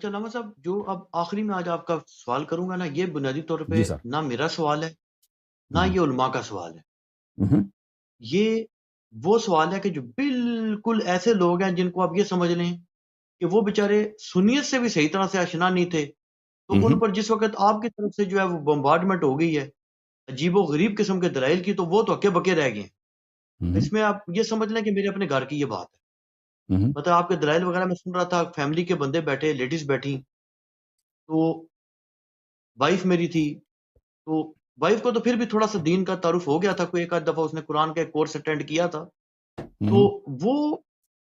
اچھا علامہ صاحب، جو اب آخری میں آج آپ کا سوال کروں گا نا، یہ بنیادی طور پہ جی سر۔ نہ میرا سوال ہے نہ ہوں، یہ علماء کا سوال ہے. ہوں، یہ وہ سوال ہے کہ جو بالکل ایسے لوگ ہیں جن کو آپ یہ سمجھ لیں کہ وہ بیچارے سنیت سے بھی صحیح طرح سے آشنا نہیں تھے، تو ان ہوں، پر جس وقت آپ کی طرف سے جو ہے وہ بمبارڈمنٹ ہو گئی ہے عجیب و غریب قسم کے دلائل کی، تو وہ تو ہکے بکے رہ گئے ہیں. ہوں، اس میں آپ یہ سمجھ لیں کہ میرے اپنے گھر کی یہ بات ہے. ہوں، مطلب آپ کے دلائل وغیرہ میں سن رہا تھا، فیملی کے بندے بیٹھے، لیڈیز بیٹھی، تو وائف میری تھی، تو وائف کو تو پھر بھی تھوڑا سا دین کا تعارف ہو گیا تھا، کوئی ایک آدھ دفعہ اس نے قرآن کا ایک کورس اٹینڈ کیا تھا. تو ہوں، وہ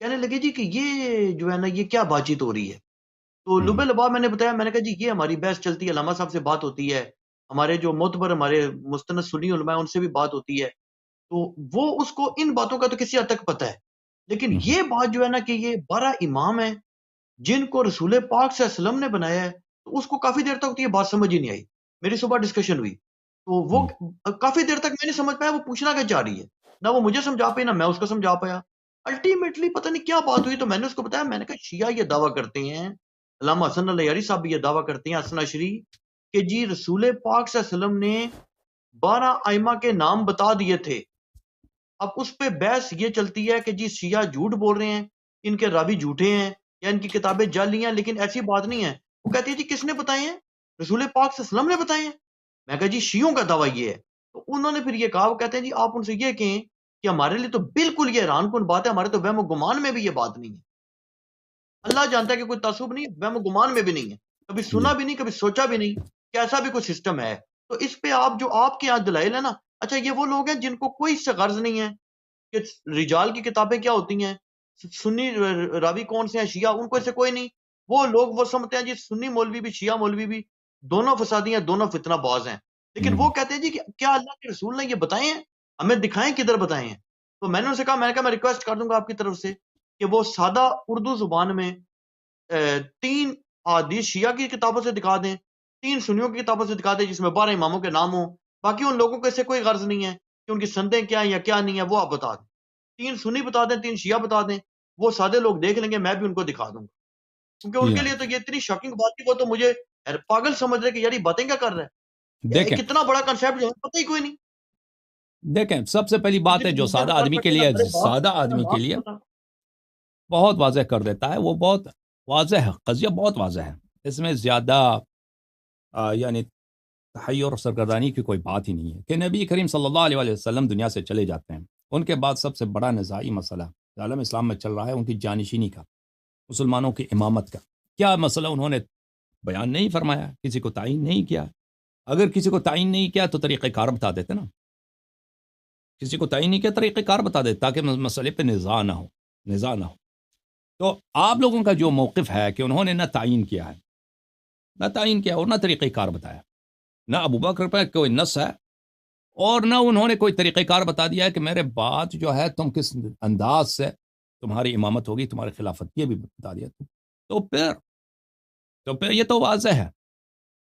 کہنے لگے جی کہ یہ جو ہے نا یہ کیا بات چیت ہو رہی ہے. تو ہوں، لبے لبا میں نے بتایا، میں نے کہا جی یہ ہماری بحث چلتی ہے، علامہ صاحب سے بات ہوتی ہے، ہمارے جو معتبر ہمارے مستند سنی علماء ہیں ان سے بھی بات ہوتی ہے. تو وہ اس کو ان باتوں کا تو کسی حد تک پتہ ہے، لیکن ہوں، یہ بات جو ہے نا کہ یہ 12 امام ہیں جن کو رسول پاک صلی اللہ علیہ وسلم نے بنایا ہے، تو اس کو کافی دیر تک تو یہ بات سمجھ ہی نہیں آئی. میری صبح ڈسکشن ہوئی تو وہ ہوں، کافی دیر تک میں نہیں سمجھ پایا وہ پوچھنا کیا چاہ رہی ہے. نہ وہ مجھے سمجھا پائی نہ میں اس کو سمجھا پایا. الٹیمیٹلی پتہ نہیں کیا بات ہوئی، تو میں نے اس کو بتایا، میں نے کہا شیعہ یہ دعویٰ کرتے ہیں، علامہ حسن الیاری صاحب بھی یہ دعویٰ کرتے ہیں، حسن عشری، کہ جی رسول پاک صلی اللہ علیہ وسلم نے 12 ائمہ کے نام بتا دیے تھے. اب اس پہ بحث یہ چلتی ہے کہ جی شیعہ جھوٹ بول رہے ہیں، ان کے راوی جھوٹے ہیں یا ان کی کتابیں جعلی ہیں، لیکن ایسی بات نہیں ہے. وہ کہتی ہے جی کس نے بتائے ہیں؟ رسول پاک صلی اللہ علیہ وسلم نے بتائے ہیں. میں کہا جی شیعوں کا دعویٰ یہ ہے. تو انہوں نے پھر یہ کہا، وہ کہتے ہیں جی آپ ان سے یہ کہیں کہ ہمارے لیے تو بالکل یہ حیران کن بات ہے، ہمارے تو وہم و گمان میں بھی یہ بات نہیں ہے. اللہ جانتا ہے کہ کوئی تعصب نہیں، وہم و گمان میں بھی نہیں ہے، کبھی جی، سنا بھی نہیں، کبھی سوچا بھی نہیں کہ ایسا بھی کوئی سسٹم ہے. تو اس پہ آپ جو آپ کے یہاں دلائل ہے نا، اچھا یہ وہ لوگ ہیں جن کو کوئی اس سے غرض نہیں ہے کہ رجال کی کتابیں کیا ہوتی ہیں، سنی راوی کون سے ہیں، شیعہ، ان کو اس سے کوئی نہیں. وہ لوگ وہ سمجھتے ہیں جی سنی مولوی بھی شیعہ مولوی بھی دونوں فسادی ہیں، دونوں فتنہ باز ہیں. لیکن ہوں، وہ کہتے ہیں جی کہ کیا اللہ کے رسول نے یہ بتائے ہیں، ہمیں دکھائیں کدھر بتائے ہیں. تو میں نے ان سے کہا، میں ریکویسٹ کر دوں گا آپ کی طرف سے کہ وہ سادہ اردو زبان میں 3 احادیث شیعہ کی کتابوں سے دکھا دیں، 3 سنیوں کی کتابوں سے دکھا دیں جس میں 12 اماموں کے نام ہوں. باقی ان لوگوں کو اس سے کوئی غرض نہیں ہے کہ ان کی سندیں کیا ہیں یا کیا نہیں ہے، وہ آپ بتا دیں. 3 سنی بتا دیں، 3 شیعہ بتا دیں، وہ سادے لوگ دیکھ لیں گے، میں بھی ان کو دکھا دوں گا. کیونکہ ان جی کے ہاں۔ لیے تو یہ اتنی شاکنگ بات تھی، وہ تو مجھے پاگل سمجھ رہے کہ یار یہ باتیں کیا کر رہا ہے. دیکھیں کتنا بڑا کنسیپٹ جو ہے پتہ ہی کوئی نہیں. دیکھیں سب سے پہلی بات مجھے ہے تو جو دنیا سادہ میں سر آدمی پہ کے نہ لیے، میرے باپ سادہ کو آدمی کے نام لیے نہیں پتا. بہت واضح کر دیتا ہے، وہ بہت واضح ہے، قضیہ بہت واضح ہے، اس میں زیادہ یعنی تحیر اور سرگردانی کی کوئی بات ہی نہیں ہے کہ نبی کریم صلی اللہ علیہ وسلم دنیا سے چلے جاتے ہیں. ان کے بعد سب سے بڑا نزاعی مسئلہ عالم اسلام میں چل رہا ہے ان کی جانشینی کا، مسلمانوں کی امامت کا. کیا مسئلہ انہوں نے بیان نہیں فرمایا، کسی کو تعین نہیں کیا. اگر کسی کو تعین نہیں کیا تو طریقہ کار بتا دیتے نا، کسی کو تعین نہیں کیا طریقہ کار بتا دیتے تاکہ مسئلے پہ نزاع نہ ہو. تو آپ لوگوں کا جو موقف ہے کہ انہوں نے نہ تعین کیا ہے، نہ تعین کیا اور نہ طریقہ کار بتایا، نہ ابو بکر پہ کوئی نص ہے اور نہ انہوں نے کوئی طریقہ کار بتا دیا کہ میرے بعد جو ہے تم کس انداز سے تمہاری امامت ہوگی، تمہاری خلافت، یہ بھی بتا دیا. تو پھر یہ تو واضح ہے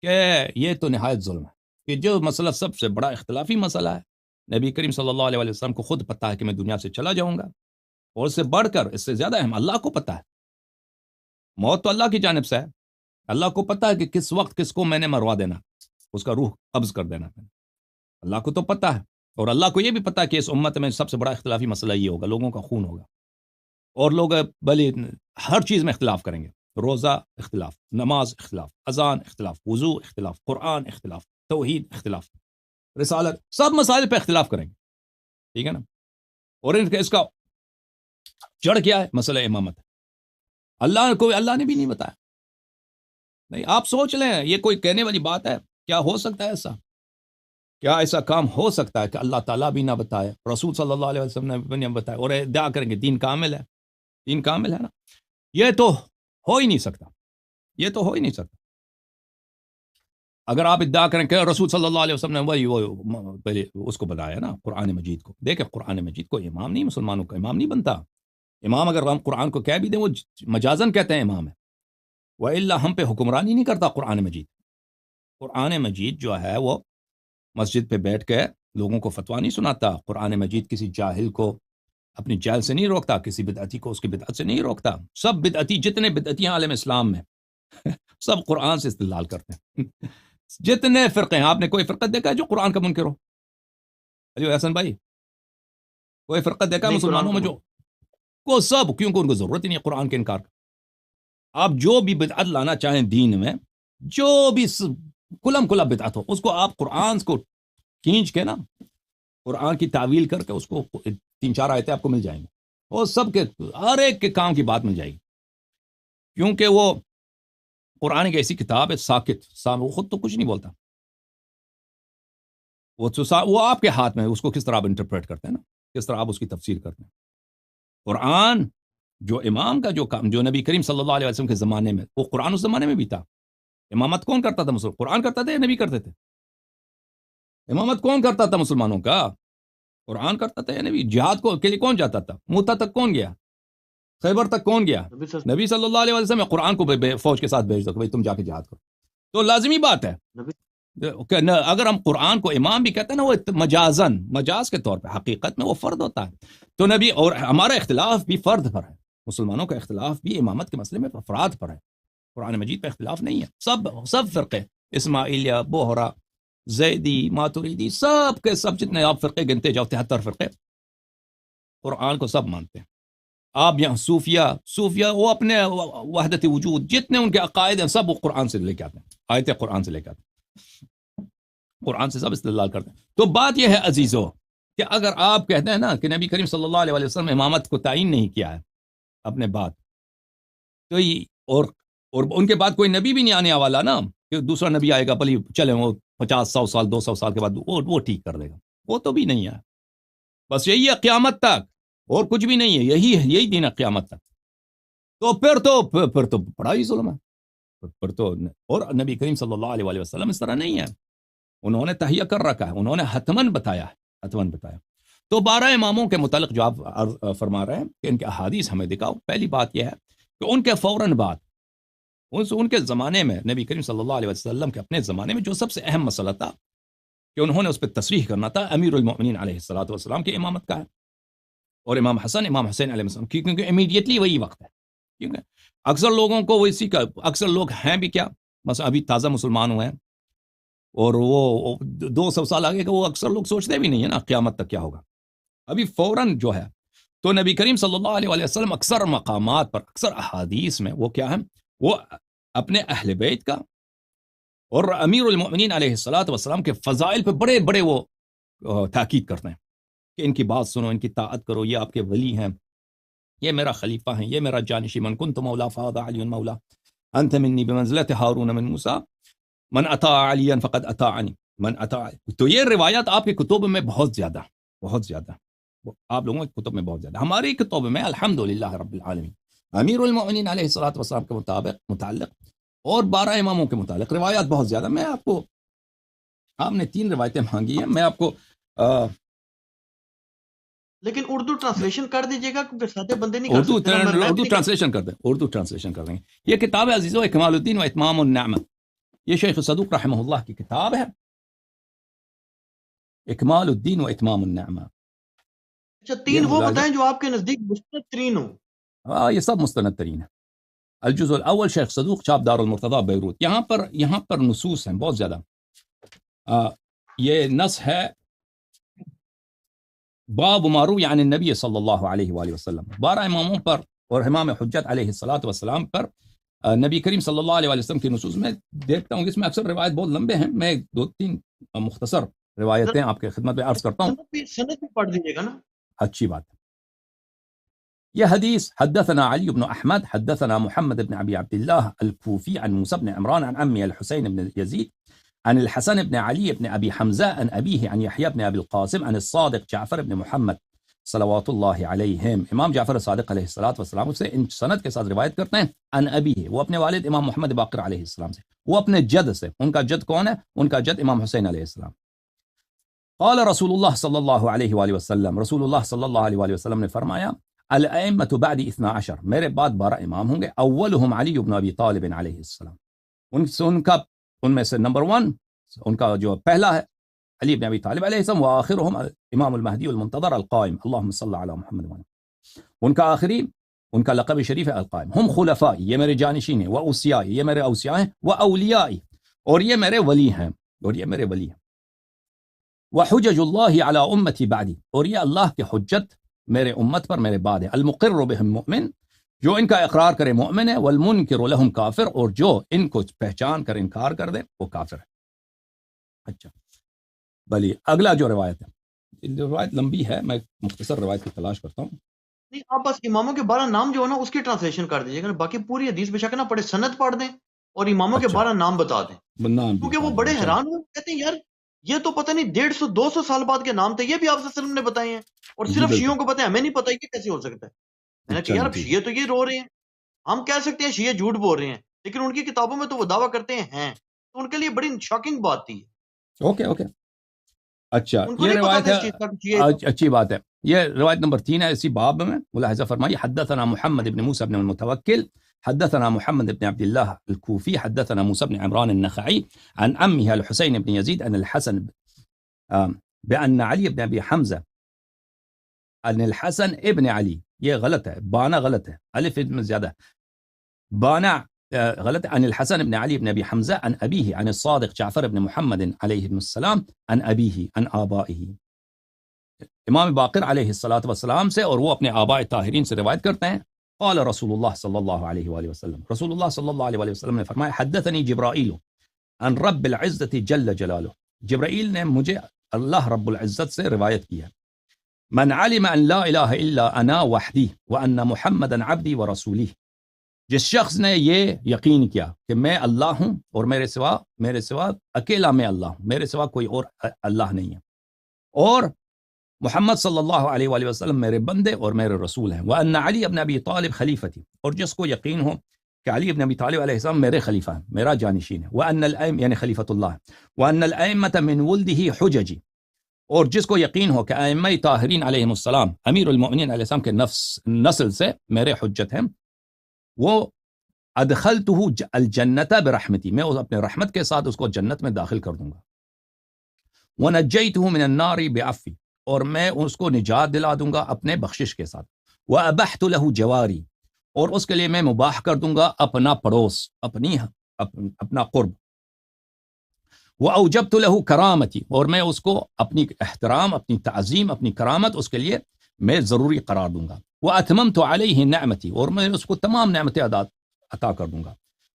کہ یہ تو نہایت ظلم ہے کہ جو مسئلہ سب سے بڑا اختلافی مسئلہ ہے، نبی کریم صلی اللہ علیہ وسلم کو خود پتہ ہے کہ میں دنیا سے چلا جاؤں گا، اور اس سے بڑھ کر اس سے زیادہ اہم اللہ کو پتہ ہے. موت تو اللہ کی جانب سے ہے، اللہ کو پتہ ہے کہ کس وقت کس کو میں نے مروا دینا، اس کا روح قبض کر دینا. اللہ کو تو پتہ ہے، اور اللہ کو یہ بھی پتہ ہے کہ اس امت میں سب سے بڑا اختلافی مسئلہ یہ ہوگا، لوگوں کا خون ہوگا، اور لوگ بھلے ہر چیز میں اختلاف کریں گے. روزہ اختلاف، نماز اختلاف، اذان اختلاف، وضو اختلاف، قرآن اختلاف، توحید اختلاف، رسالت، سب مسائل پہ اختلاف کریں گے. ٹھیک ہے نا؟ اور اس کا جڑ کیا ہے؟ مسئلہ امامت. اللہ نے بھی نہیں بتایا. نہیں، آپ سوچ لیں، یہ کوئی کہنے والی بات ہے؟ کیا ہو سکتا ہے ایسا؟ کیا ایسا کام ہو سکتا ہے کہ اللہ تعالیٰ بھی نہ بتائے، رسول صلی اللہ علیہ وسلم نے بھی نہ بتائے، اور ادعا کریں گے دین کامل ہے؟ دین کامل ہے نا. یہ تو ہو ہی نہیں سکتا، یہ تو ہو ہی نہیں سکتا. اگر آپ ادعا کریں کہ رسول صلی اللہ علیہ وسلم نے وہ پہلے اس کو بتایا نا، قرآن مجید کو دیکھیں، قرآن مجید کو امام نہیں، مسلمانوں کا امام نہیں بنتا. امام اگر ہم قرآن کو کہہ بھی دیں، وہ مجازن کہتے ہیں امام ہے، وَإِلَّا ہم پہ حکمرانی نہیں کرتا قرآن مجید. قرآن مجید جو ہے وہ مسجد پہ بیٹھ کے لوگوں کو فتویٰ نہیں سناتا. قرآن مجید کسی جاہل کو اپنی جہل سے نہیں روکتا، کسی بدعتی کو اس کی بدعت سے نہیں روکتا. سب بدعتی، جتنے بدعتی ہیں عالم اسلام میں، سب قرآن سے استدلال کرتے ہیں. جتنے فرقے ہیں، آپ نے کوئی فرقہ دیکھا ہے جو قرآن کا منکر ہو؟ علی حسن بھائی، کوئی فرقہ دیکھا ہے نہیں قرآن مسلمانوں کا میں جو کو سب، کیونکہ ان کو ضرورت ہی نہیں ہے قرآن کے انکار کا. آپ جو بھی بدعت لانا چاہیں دین میں، جو بھی کلم کلا بدعت ہو، اس کو آپ قرآن کو کھینچ کے نا، قرآن کی تعویل کر کے اس کو 3-4 آیتیں آپ کو مل جائیں گے، وہ سب کے ہر ایک کے کام کی بات مل جائے گی. کیونکہ وہ قرآن ایک ایسی کتاب ہے ساکت، وہ خود تو کچھ نہیں بولتا، وہ آپ کے ہاتھ میں ہے، اس کو کس طرح آپ انٹرپریٹ کرتے ہیں نا، کس طرح آپ اس کی تفسیر کرتے ہیں. قرآن جو امام کا جو کام، جو نبی کریم صلی اللہ علیہ وسلم کے زمانے میں، وہ قرآن اس زمانے میں بھی تھا. امامت کون کرتا تھا؟ مسلمان قرآن کرتا تھا یا نبی کرتے تھے؟ امامت کون کرتا تھا مسلمانوں کا؟ قرآن کرتا تھا یا نبی؟ جہاد کو کے لیے کون جاتا تھا؟ موتا تک کون گیا؟ خیبر تک کون گیا؟ نبی صلی اللہ علیہ وسلم. قرآن کو فوج کے ساتھ بھیج دو کہ بھائی تم جا کے جہاد کرو. تو لازمی بات ہے کہ اگر ہم قرآن کو امام بھی کہتے ہیں نا، وہ مجاز کے طور پہ، حقیقت میں وہ فرد ہوتا ہے. تو نبی، اور ہمارا اختلاف بھی فرد پر ہے، مسلمانوں کا اختلاف بھی امامت کے مسئلے میں افراد پر ہے، قرآن مجید پہ اختلاف نہیں ہے. سب فرقے، اسماعیلیہ، بوہرا، زیدی، ماتوریدی، سب کے سب جتنے آپ فرقے گنتے جاؤ، 73 فرقے، قرآن کو سب مانتے ہیں. آپ یہاں صوفیہ وہ اپنے وحدت وجود، جتنے ان کے عقائد ہیں، سب وہ قرآن سے لے کے آتے ہیں، آیتیں قرآن سے لے کے آتے ہیں، قرآن سے سب استدلال کرتے ہیں. تو بات یہ ہے عزیزو کہ اگر آپ کہتے ہیں نا کہ نبی کریم صلی اللہ علیہ وسلم امامت کو تعین نہیں کیا ہے اپنے بعد، تو اور ان کے بعد کوئی نبی بھی نہیں آنے والا نا، کہ دوسرا نبی آئے گا، بھلی چلے وہ 50-100 سال 200 سال کے بعد وہ ٹھیک کر دے گا، وہ تو بھی نہیں ہے. بس یہی ہے قیامت تک، اور کچھ بھی نہیں ہے، یہی دین ہے قیامت تک. تو پھر تو بڑا ہی ظلم ہے پھر تو. اور نبی کریم صلی اللہ علیہ وسلم اس طرح نہیں ہے، انہوں نے تہیہ کر رکھا ہے، انہوں نے حتمن بتایا. تو 12 اماموں کے متعلق جو آپ فرما رہے ہیں کہ ان کے احادیث ہمیں دکھاؤ، پہلی بات یہ ہے کہ ان کے فوراً بعد ان کے زمانے میں، نبی کریم صلی اللہ علیہ وسلم کے اپنے زمانے میں جو سب سے اہم مسئلہ تھا کہ انہوں نے اس پہ تصریح کرنا تھا، امیر المؤمنین علیہ الصلوۃ والسلام کی امامت کا ہے، اور امام حسین علیہ السلام، کیونکہ امیڈیٹلی وہی وقت ہے. کیونکہ اکثر لوگوں کو اسی کا، اکثر لوگ ہیں بھی کیا، مثلا ابھی تازہ مسلمان ہوئے ہیں، اور وہ 200 سال آگے کا وہ اکثر لوگ سوچتے بھی نہیں ہے نا قیامت تک کیا ہوگا. ابھی فوراً جو ہے، تو نبی کریم صلی اللہ علیہ وسلم اکثر مقامات پر، اکثر احادیث میں وہ کیا ہے، وہ اپنے اہل بیت کا اور امیر المؤمنین علیہ الصلوۃ والسلام کے فضائل پہ بڑے بڑے وہ تاکید کرتے ہیں کہ ان کی بات سنو، ان کی طاعت کرو، یہ آپ کے ولی ہیں، یہ میرا خلیفہ ہیں، یہ میرا جانشی، من کنت مولا فهذا علی مولا، انت منی بمنزلت ہارون من موسیٰ، من اطاع علی فقد اطاعنی، من اطاع. تو یہ روایات آپ کی کتب میں بہت زیادہ آپ لوگوں کی کتب میں بہت زیادہ. ہماری کتب میں الحمدللہ رب العالمین امیر المؤمنین علیہ الصلوۃ والسلام کے متعلق اور 12 اماموں کے متعلق روایات بہت زیادہ. میں آپ نے 3 روایتیں مانگی ہیں، میں آپ کو لیکن اردو ٹرانسلیشن کر دیجیے گا، کیونکہ سادے بندے نہیں کر سکتے. اردو ٹرانسلیشن کر دیں گے. یہ کتاب ہے عزیزو اکمال الدین و اتمام النعمہ، یہ شیخ صدوق رحمہ اللہ کی کتاب ہے، اکمال الدین و اتمام النعمہ. اچھا 3 وہ بتائیں جو آپ کے نزدیک مستند ترین ہو. یہ سب مستند ترین ہے. الجزء الاول شیخ صدوق، چھاپ دار المرتضی بیروت. یہاں پر نصوص ہیں بہت زیادہ. یہ نص ہے باب ما روی عن النبی صلی اللہ علیہ وآلہ وسلم، 12 اماموں پر اور امام حجت علیہ الصلوۃ والسلام پر نبی کریم صلی اللہ علیہ وسلم کی نصوص. میں دیکھتا ہوں کہ اس میں اکثر روایت بہت لمبے ہیں، میں 2-3 مختصر روایتیں آپ کے خدمت میں عرض کرتا ہوں. سند بھی پڑھ دیجیے گا نا. اچھی بات ہے. یہ حدیث حدثنا علی بن احمد حدثنا محمد بن ابی عبد الله الكوفي عن موسى بن عمران عن عمي الحسين بن يزيد عن الحسن بن علي بن ابي حمزه عن ابيه عن يحيى بن ابي القاسم عن الصادق جعفر بن محمد صلوات اللہ علیہم. امام جعفر صادق علیہ الصلوۃ والسلام سے ان سند کے ساتھ روایت کرتے ہیں. عن ابیہ، وہ اپنے والد امام محمد باقر علیہ السلام سے، وہ اپنے جد سے. ان کا جد کون ہے؟ ان کا جد امام حسین علیہ السلام. قال رسول اللہ صلی اللہ علیہ وآلہ وسلم، رسول اللہ صلی اللہ علیہ وآلہ وسلم نے فرمایا، الائمۃ بعد 12، میرے بعد 12 امام ہوں گے. اولہم علی بن ابی طالب علیہ السلام، ان میں سے نمبر 1 ان کا جو پہلا ہے علی بن ابی طالب علیہ السلام. وآخرہم امام المہدی المنتظر القائم، اللہم صلی علی محمد. ان کا آخری ان کا لقب شریف ہے القائم. ہم خلفائی، یہ میرے جانشین ہیں، و اوصیائی، یہ میرے اوصیاء ہیں، و اولیائی، اور یہ میرے ولی ہیں، اور یہ میرے ولی ہیں. وحجج اللہ علی امتی بعدی، اور یہ اللہ کے حجت میرے امت پر میرے بعد ہے. المقر بہم مؤمن، جو ان کا اقرار کرے مؤمن ہے، والمنکر لہم کافر، اور جو ان کو پہچان کر انکار کر دے وہ کافر ہے. اچھا بلی اگلا جو روایت ہے، روایت لمبی ہے، میں مختصر روایت کی تلاش کرتا ہوں. نہیں، آپ بس اماموں کے 12 نام جو ہے نا اس کی ٹرانسلیشن کر دیجیے گا، باقی پوری حدیث بے شک نہ پڑھے، سند پڑھ دیں اور اماموں کے اچھا 12 نام بتا دیں، نام بھی کیونکہ وہ بتا بڑے دیں. چلو حیران ہوئے، کہتے ہیں یار یہ تو پتہ نہیں 150-200 سال بعد کے نام تھے، یہ بھی آپ صلی اللہ علیہ وسلم نے بتائے ہیں اور جی صرف بالکل. شیعوں کو پتہ ہے، ہمیں نہیں پتہ یہ کیسے ہو سکتا ہے. میں نے کہا یار چلیں اب ٹھیک. شیعہ تو یہ رو رہے ہیں، ہم کہہ سکتے ہیں شیعہ جھوٹ بول رہے ہیں، لیکن ان کی کتابوں میں تو وہ دعویٰ کرتے ہیں، تو ان کے لیے بڑی شاکنگ بات تھی. Okay okay. اچھا ان کو یہ نہیں پتا روایت تھا ہے. اس چیز کا کہ شیعہ. اچھی بات ہے. یہ روایت نمبر 3 ہے اسی باب میں. ملاحظہ فرمائیے، حدثنا محمد بن موسى بن المتوكل حدثنا محمد بن عبد الله الكوفي حدثنا موسى بن عمران النخعي عن عمه الحسين بن يزيد عن الحسن بأن علي بن أبي حمزة عن الحسن ابن علي. یہ غلط ہے، بانا غلط ہے، الف میں زیادہ بانا غلط ہے. عن الحسن بن علي بن أبي حمزة عن أبيه عن الصادق جعفر بن محمد عليه السلام عن أبيه عن آبائه. امام باقر علیہ الصلوۃ والسلام سے، اور وہ اپنے آباء طاہرین سے روایت کرتے ہیں. قال رسول اللہ صلی اللہ علیہ وآلہ وسلم، رسول اللہ صلی اللہ علیہ وآلہ وسلم نے فرمایا، حدثنی جبرائیل عن رب العزت جل جلالہ، جبرائیل نے مجھے اللہ رب العزت سے روایت کی ہے. من علم ان لا الہ الا انا وحدی وان محمدا عبدی ورسولی، جس شخص نے یہ یقین کیا کہ میں اللہ ہوں اور میرے سوا اکیلا میں اللہ ہوں، میرے سوا کوئی اور اللہ نہیں ہے، اور محمد صلی اللہ علیہ وآلہ وسلم میرے بندے اور میرے رسول ہیں. وَأَنَّ علی ابن ابی طالب خلیفتی، اور جس کو یقین ہو کہ علی ابن ابی طالب علیہ السلام میرے خلیفہ ہیں، میرا جانشین ہے. وَأَنَّ الْأَئِمَّةَ یعنی خلیفۃ اللہ. وَأَنَّ الْأَئِمَّةَ مِنْ وُلْدِهِ حُجَجِ، اور جس کو یقین ہو کہ ائمہ طاہرین علیہم السلام، امیر المؤمنین علیہ السلام کے نسل سے میرے حجت ہیں. وہ ادخلتہ الجنت برحمتی، میں اپنے رحمت کے ساتھ اس کو جنت میں داخل کر دوں گا. ونجیتہ من النار بعفوی، اور میں اس کو نجات دلا دوں گا اپنے بخشش کے ساتھ. وابحت له جواری، اور اس کے لیے میں مباح کر دوں گا اپنا پڑوس، اپنا قرب. واوجبت له کرامتی، اور میں اس کو اپنی احترام، اپنی تعظیم، اپنی کرامت اس کے لیے میں ضروری قرار دوں گا. واتممت علیہ نعمتی، اور میں اس کو تمام نعمتیں عطا کر دوں گا.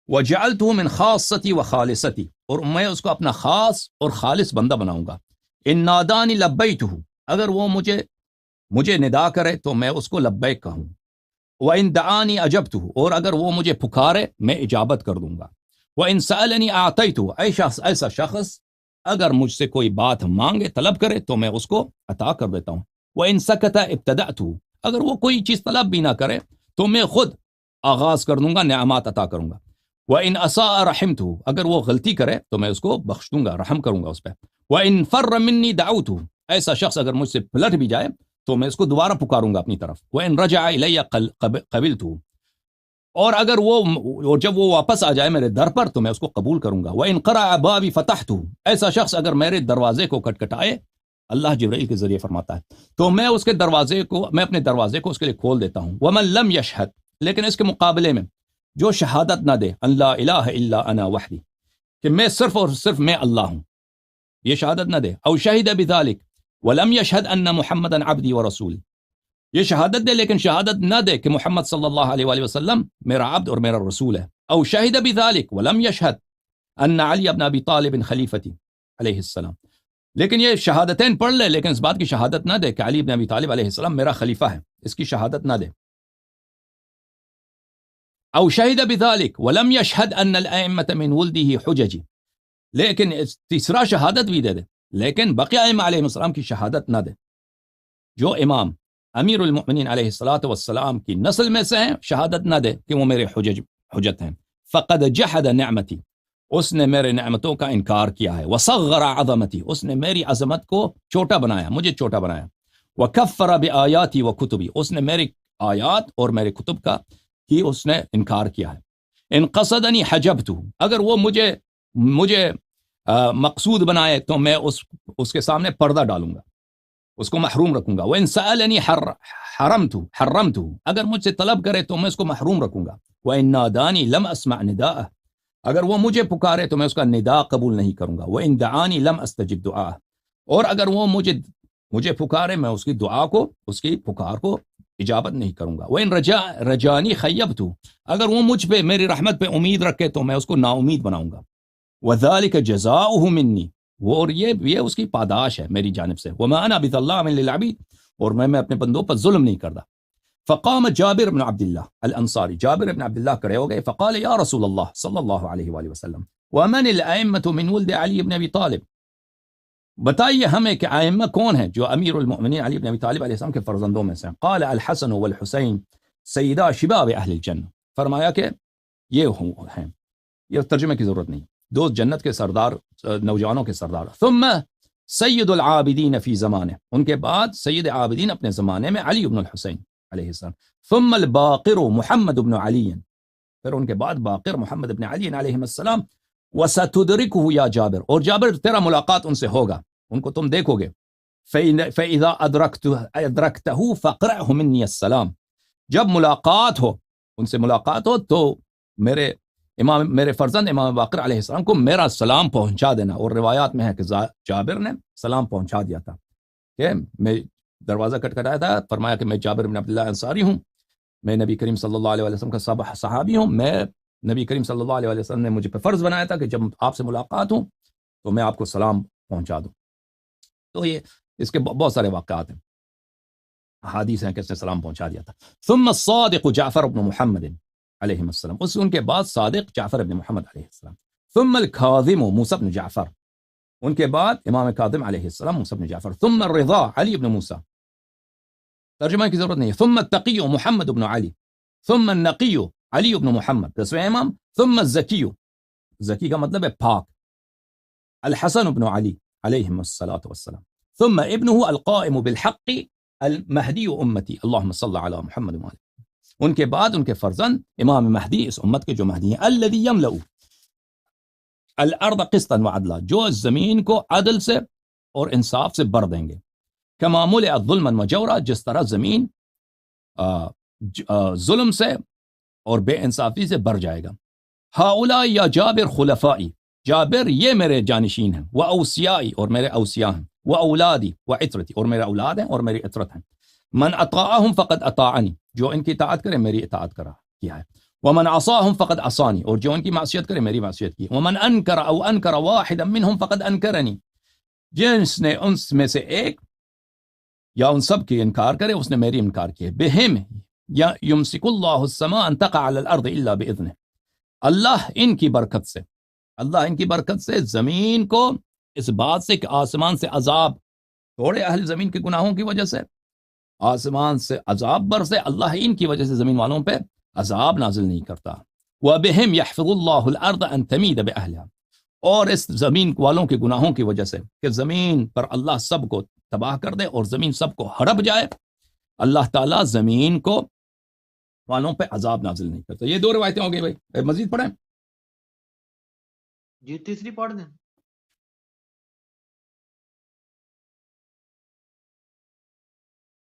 وجعلته من خاصتی وخالصتی، اور میں اس کو اپنا خاص اور خالص بندہ بناؤں گا. ان نادانی لبیتہ، اگر وہ مجھے ندا کرے تو میں اس کو لبیک کہوں. وَإِن دعانی اجبتہ، اور اگر وہ مجھے پکارے میں اجابت کر دوں گا. وَإِن سألنی اعطیتہ، ایسا شخص اگر مجھ سے کوئی بات مانگے، طلب کرے تو میں اس کو عطا کر دیتا ہوں. وَإِن سکت ابتدأتہ، اگر وہ کوئی چیز طلب بھی نہ کرے تو میں خود آغاز کر دوں گا، نعمات عطا کروں گا. وَإِن أَسَاءَ رَحِمْتُهُ، اگر وہ غلطی کرے تو میں اس کو بخش دوں گا، رحم کروں گا اس پہ. وَإِن فَرَّ مِنِّي دَعَوْتُهُ، ایسا شخص اگر مجھ سے پلٹ بھی جائے تو میں اس کو دوبارہ پکاروں گا اپنی طرف. وَإِن رَجَعَ إِلَيَّ قَبِلْتُهُ، اور اگر جب وہ واپس آ جائے میرے در پر تو میں اس کو قبول کروں گا. وَإِن قَرَعَ بَابِي فَتَحْتُهُ، ایسا شخص اگر میرے دروازے کو کٹکھٹائے، اللہ جبرائیل کے ذریعے فرماتا ہے، تو میں اپنے دروازے کو اس کے لیے کھول دیتا ہوں. وَمَن لَمْ يَشْهَدْ، لیکن اس کے مقابلے میں جو شہادت نہ دے، ان لا الہ الا انا وحدی، کہ میں صرف اور صرف میں اللہ ہوں، یہ شہادت نہ دے. او شہد بذلک ولم یشہد ان محمدا عبدی ورسولی، یہ شہادت دے لیکن شہادت نہ دے کہ محمد صلی اللہ علیہ وآلہ وسلم میرا عبد اور میرا رسول ہے. او شہد بذلک ولم یشہد ان علی ابن ابی طالب خلیفتی علیہ السلام، لیکن یہ شہادتین پڑھ لے لیکن اس بات کی شہادت نہ دے کہ علی ابن ابی طالب علیہ السلام میرا خلیفہ ہے، اس کی شہادت نہ دے. او شہد بذلک ولم یشہد ان الائمۃ من ولدہ حججی، لیکن تیسرا شہادت بھی دے لیکن بقیہ ائمہ علیہ السلام کی شہادت نہ دے. جو امام امیر المؤمنین علیہ الصلوۃ والسلام کی نسل میں سے ہیں، شہادت نہ دے کہ وہ میرے حجت ہیں. فقد جحد نعمتی، اس نے میرے نعمتوں کا انکار کیا ہے. وصغر عظمتی، اس نے میری عظمت کو چھوٹا بنایا، مجھے چھوٹا بنایا. وکفر بآیاتی وکتبی، اس نے میری آیات اور میرے کتب کا ہی اس نے انکار کیا ہے. ان قصدنی حجبتہ، اگر وہ مجھے مقصود بنائے تو میں اس کے سامنے پردہ ڈالوں گا. اس کو محروم رکھوں گا. وَإِن سَأَلَنِي حَرَّمْتُهُ اگر مجھ سے طلب کرے تو میں اس کو محروم رکھوں گا. وَإِن نَادَانِي لَمْ أَسْمَعْ نِدَاءَهُ اگر وہ مجھے پکارے تو میں اس کا ندا قبول نہیں کروں گا. وَإِن دَعَانِي لَمْ أَسْتَجِبْ دُعَاءَهُ اور اگر وہ مجھے پکارے میں اس کی دعا کو اس کی پکار کو اجابت نہیں کروں گا. وَإِن رَجَانِي خَيَّبْتُهُ اگر وہ مجھ پہ میری رحمت پہ امید رکھے تو میں اس کو نا امید بناؤں گا. وَذَلِكَ جَزَاؤُهُ مِنِّي وہ اور یہ اس کی پاداش ہے میری جانب سے. وَمَا أَنَا بِظَلَّامٍ لِّلْعَبِيدِ اور میں اپنے بندوں پر ظلم نہیں کرتا. فقام جابر بن عبد الله الانصاری جابر بن عبد اللہ کھڑے ہو گئے. فقال یا رسول اللہ صلی اللہ علیہ وآلہ وسلم ومن الائمة من ولد علی بن ابی طالب بتائیے ہمیں کہ ائمہ کون ہیں جو امیر المؤمنین علی بن ابی طالب علیہ السلام کے فرزندوں میں سے ہیں. قال الحسن والحسین سیدا شباب اہل الجنہ فرمایا کہ یہ ہیں یہ ترجمے کی ضرورت نہیں دو جنت کے سردار نوجوانوں کے سردار. ثم سید العابدین فی زمانے ان کے بعد سید عابدین اپنے زمانے میں علی بن الحسین علیہ السلام. ثم الباقر محمد بن علی پھر ان کے بعد باقر محمد بن علی علیہ السلام. وستدرکہ یا جابر اور جابر تیرا ملاقات ان سے ہوگا ان کو تم دیکھو گے. فإذا أدركته فقرأه مني السلام جب ملاقات ہو ان سے ملاقات ہو تو میرے فرزند امام باقر علیہ السلام کو میرا سلام پہنچا دینا. اور روایات میں ہے کہ جابر نے سلام پہنچا دیا تھا کہ میں دروازہ کٹکھٹایا تھا فرمایا کہ میں جابر بن عبداللہ انصاری ہوں میں نبی کریم صلی اللہ علیہ وسلم کا صحابی ہوں. میں نبی کریم صلی اللہ علیہ وسلم نے مجھے پہ فرض بنایا تھا کہ جب آپ سے ملاقات ہوں تو میں آپ کو سلام پہنچا دوں. تو یہ اس کے بہت سارے واقعات ہیں حدیث ہیں کہ اس نے سلام پہنچا دیا تھا. ثم الصادق جعفر بن محمد علیہ السلام ان کے بعد صادق جعفر بن محمد علیہ السلام. ثم الكاظم موسى بن جعفر ان کے بعد امام کاظم علیہ السلام موسى بن جعفر. ثم الرضا علی بن موسى ترجمہ کی ضرورت نہیں ہے. ثم التقی محمد بن علی. ثم النقی علی بن محمد 10ویں امام. ثم الزکی زکی کا مطلب ہے پاک الحسن بن علی علیہ السلام. ثم ابنه القائم بالحق المہدی امتی اللہم صل علی محمد وآلہ. ان کے بعد ان کے فرزند امام مہدی اس امت کے جو مہدی ہیں. الذی یملأ الارض قسطا وعدلا جو زمین کو عدل سے اور انصاف سے بھر دیں گے. کما ملئت ظلما وجورا جس طرح زمین ظلم سے اور بے انصافی سے بھر جائے گا. ہؤلاء یا جابر خلفائی جابر یہ میرے جانشین ہیں. و اوصیائی اور میرے اوصیاء ہیں. و اولادی و عطرتی اور میرے اولاد ہیں اور میری عطرت ہیں. من اطاعهم فقد اطاعنی جو ان کی اطاعت کرے میری اطاعت کیا ہے. ومن عصاهم فقد عصانی اور جو ان کی معصیت کرے میری معصیت کی. ومن انکر او انکر واحدا منهم فقد انکرنی جس نے ان میں سے ایک یا ان سب کی انکار کرے اس نے میری انکار کی. بہم یا یمسک اللہ السماء ان تقع علی الارض الا باذنہ اللہ ان کی برکت سے زمین کو اس بات سے کہ آسمان سے عذاب توڑے اہل زمین کے گناہوں کی وجہ سے آسمان سے عذاب برسے اللہ ان کی وجہ سے زمین والوں پہ عذاب نازل نہیں کرتا. وبہم یحفظ اللہ الارض ان تمید باہلها اور اس زمین والوں کے گناہوں کی وجہ سے کہ زمین پر اللہ سب کو تباہ کر دے اور زمین سب کو ہڑپ جائے اللہ تعالیٰ زمین کو والوں پہ عذاب نازل نہیں کرتا. یہ دو روایتیں ہو گئی بھائی مزید پڑھیں جی تیسری پڑھ دیں.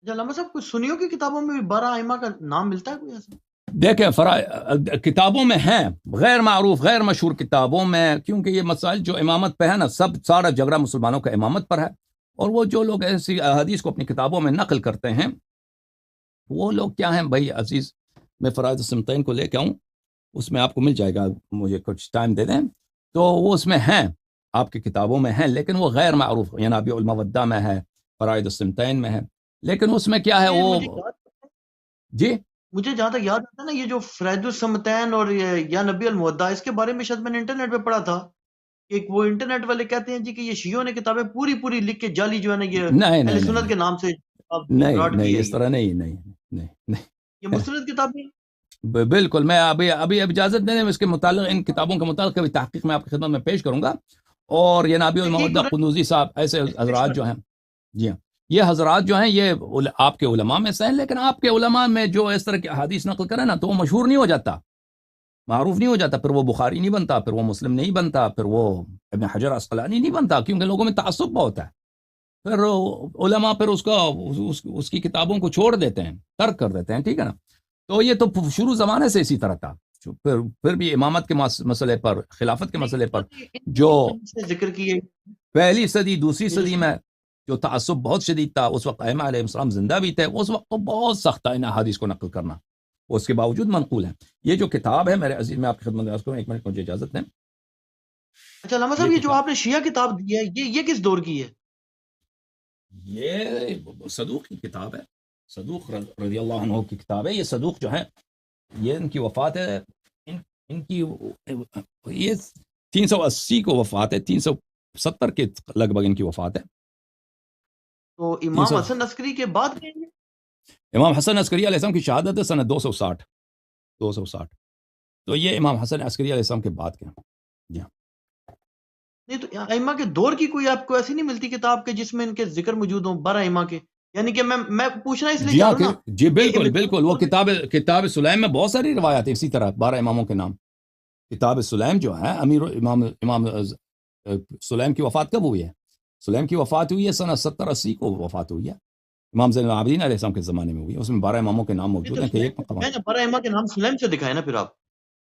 علامہ صاحب کچھ سنیوں کی کتابوں میں بھی 12 ائمہ کا نام ملتا ہے کوئی ایسا؟ دیکھیں کتابوں میں ہیں غیر معروف غیر مشہور کتابوں میں کیونکہ یہ مسائل جو امامت پہ ہے نا سارا جھگڑا مسلمانوں کا امامت پر ہے. اور وہ جو لوگ ایسی احادیث کو اپنی کتابوں میں نقل کرتے ہیں وہ لوگ کیا ہیں بھائی عزیز میں فرائض السمتین کو لے کے آؤں اس میں آپ کو مل جائے گا مجھے کچھ ٹائم دے دیں تو وہ اس میں ہیں آپ کی کتابوں میں ہیں لیکن وہ غیر معروف ینابیع المودہ میں ہے فرائض السمتین میں ہے لیکن اس میں کیا ہے وہ جی مجھے جہاں تک یاد آتا ہے نا یہ جو فرائض السمتین اور یا نبی المودہ اس کے بارے میں شاید میں نے انٹرنیٹ پہ پڑھا تھا کہ وہ انٹرنیٹ والے کہتے ہیں جی کہ یہ شیعوں نے کتابیں پوری لکھ کے جعلی جو ہے نا یہ اہل سنت کے نام سے نہیں اس طرح نہیں یہ مستند کتابیں بالکل میں ابھی اجازت دیں اس کے متعلق ان کتابوں کے متعلق کبھی تحقیق میں آپ کی خدمت میں پیش کروں گا. اور یہ نابی المودہ قنوزی صاحب ایسے حضرات جو ہیں جی ہاں یہ حضرات جو ہیں یہ آپ کے علماء میں سے ہیں لیکن آپ کے علماء میں جو اس طرح کی احادیث نقل کریں نا تو وہ مشہور نہیں ہو جاتا معروف نہیں ہو جاتا پھر وہ بخاری نہیں بنتا پھر وہ مسلم نہیں بنتا پھر وہ ابن حجر عسقلانی نہیں بنتا کیونکہ لوگوں میں تعصب بہت ہے پھر علماء پھر اس کی کتابوں کو چھوڑ دیتے ہیں، ترک کر دیتے ہیں، ٹھیک ہے نا. تو یہ تو شروع زمانے سے اسی طرح تھا. پھر بھی امامت کے مسئلے پر، خلافت کے مسئلے پر جو ذکر کیے پہلی صدی دوسری صدی میں جو تعصب بہت شدید تھا، اس وقت ائمہ علیہ السلام زندہ بھی تھے، اس وقت تو بہت سخت تھا ان احادیث کو نقل کرنا، اس کے باوجود منقول ہے. یہ جو کتاب ہے میرے عزیز، میں آپ کی خدمت میں عرض کروں، ایک منٹ مجھے اجازت دیں. اچھا علامہ صاحب، یہ جو آپ نے شیعہ کتاب دی ہے یہ کس دور کی ہے؟ یہ صدوق کی کتاب ہے، صدوق رضی اللہ عنہ کی کتاب ہے. یہ صدوق جو ہے یہ ان کی وفات ہے، ان کی یہ 380 کو وفات ہے، 370 کے لگ بھگ ان کی وفات ہے. تو امام حسن عسکری کے بعد گئے ہیں؟ امام حسن عسکری علیہ السلام کی شہادت ہے سنہ 260. تو یہ امام حسن عسکری علیہ السلام کے بعد کے. جی ہاں. نہیں تو ائمہ کے دور کی کوئی آپ کو ایسی نہیں ملتی کتاب کے جس میں ان کے ذکر موجود ہوں 12 ائمہ کے؟ یعنی کہ میں پوچھنا اس لیے چاہ رہا ہوں نا. جی بالکل وہ کتاب سلیم میں بہت ساری روایات ہیں اسی طرح 12 اماموں کے نام. کتاب سلیم جو ہے امام سلیم کی وفات کب ہوئی ہے؟ سلیم کی وفات ہوئی ہے سنہ 70-80 کو وفات ہوئی ہے. امام زین العابدین علیہ السلام کے زمانے میں ہوئی ہے. اس میں 12 اماموں کے نام موجود ہیں کہ ایک مقام. میں نے 12 ائمہ کے نام سلیم سے دکھائے نا پھر آپ.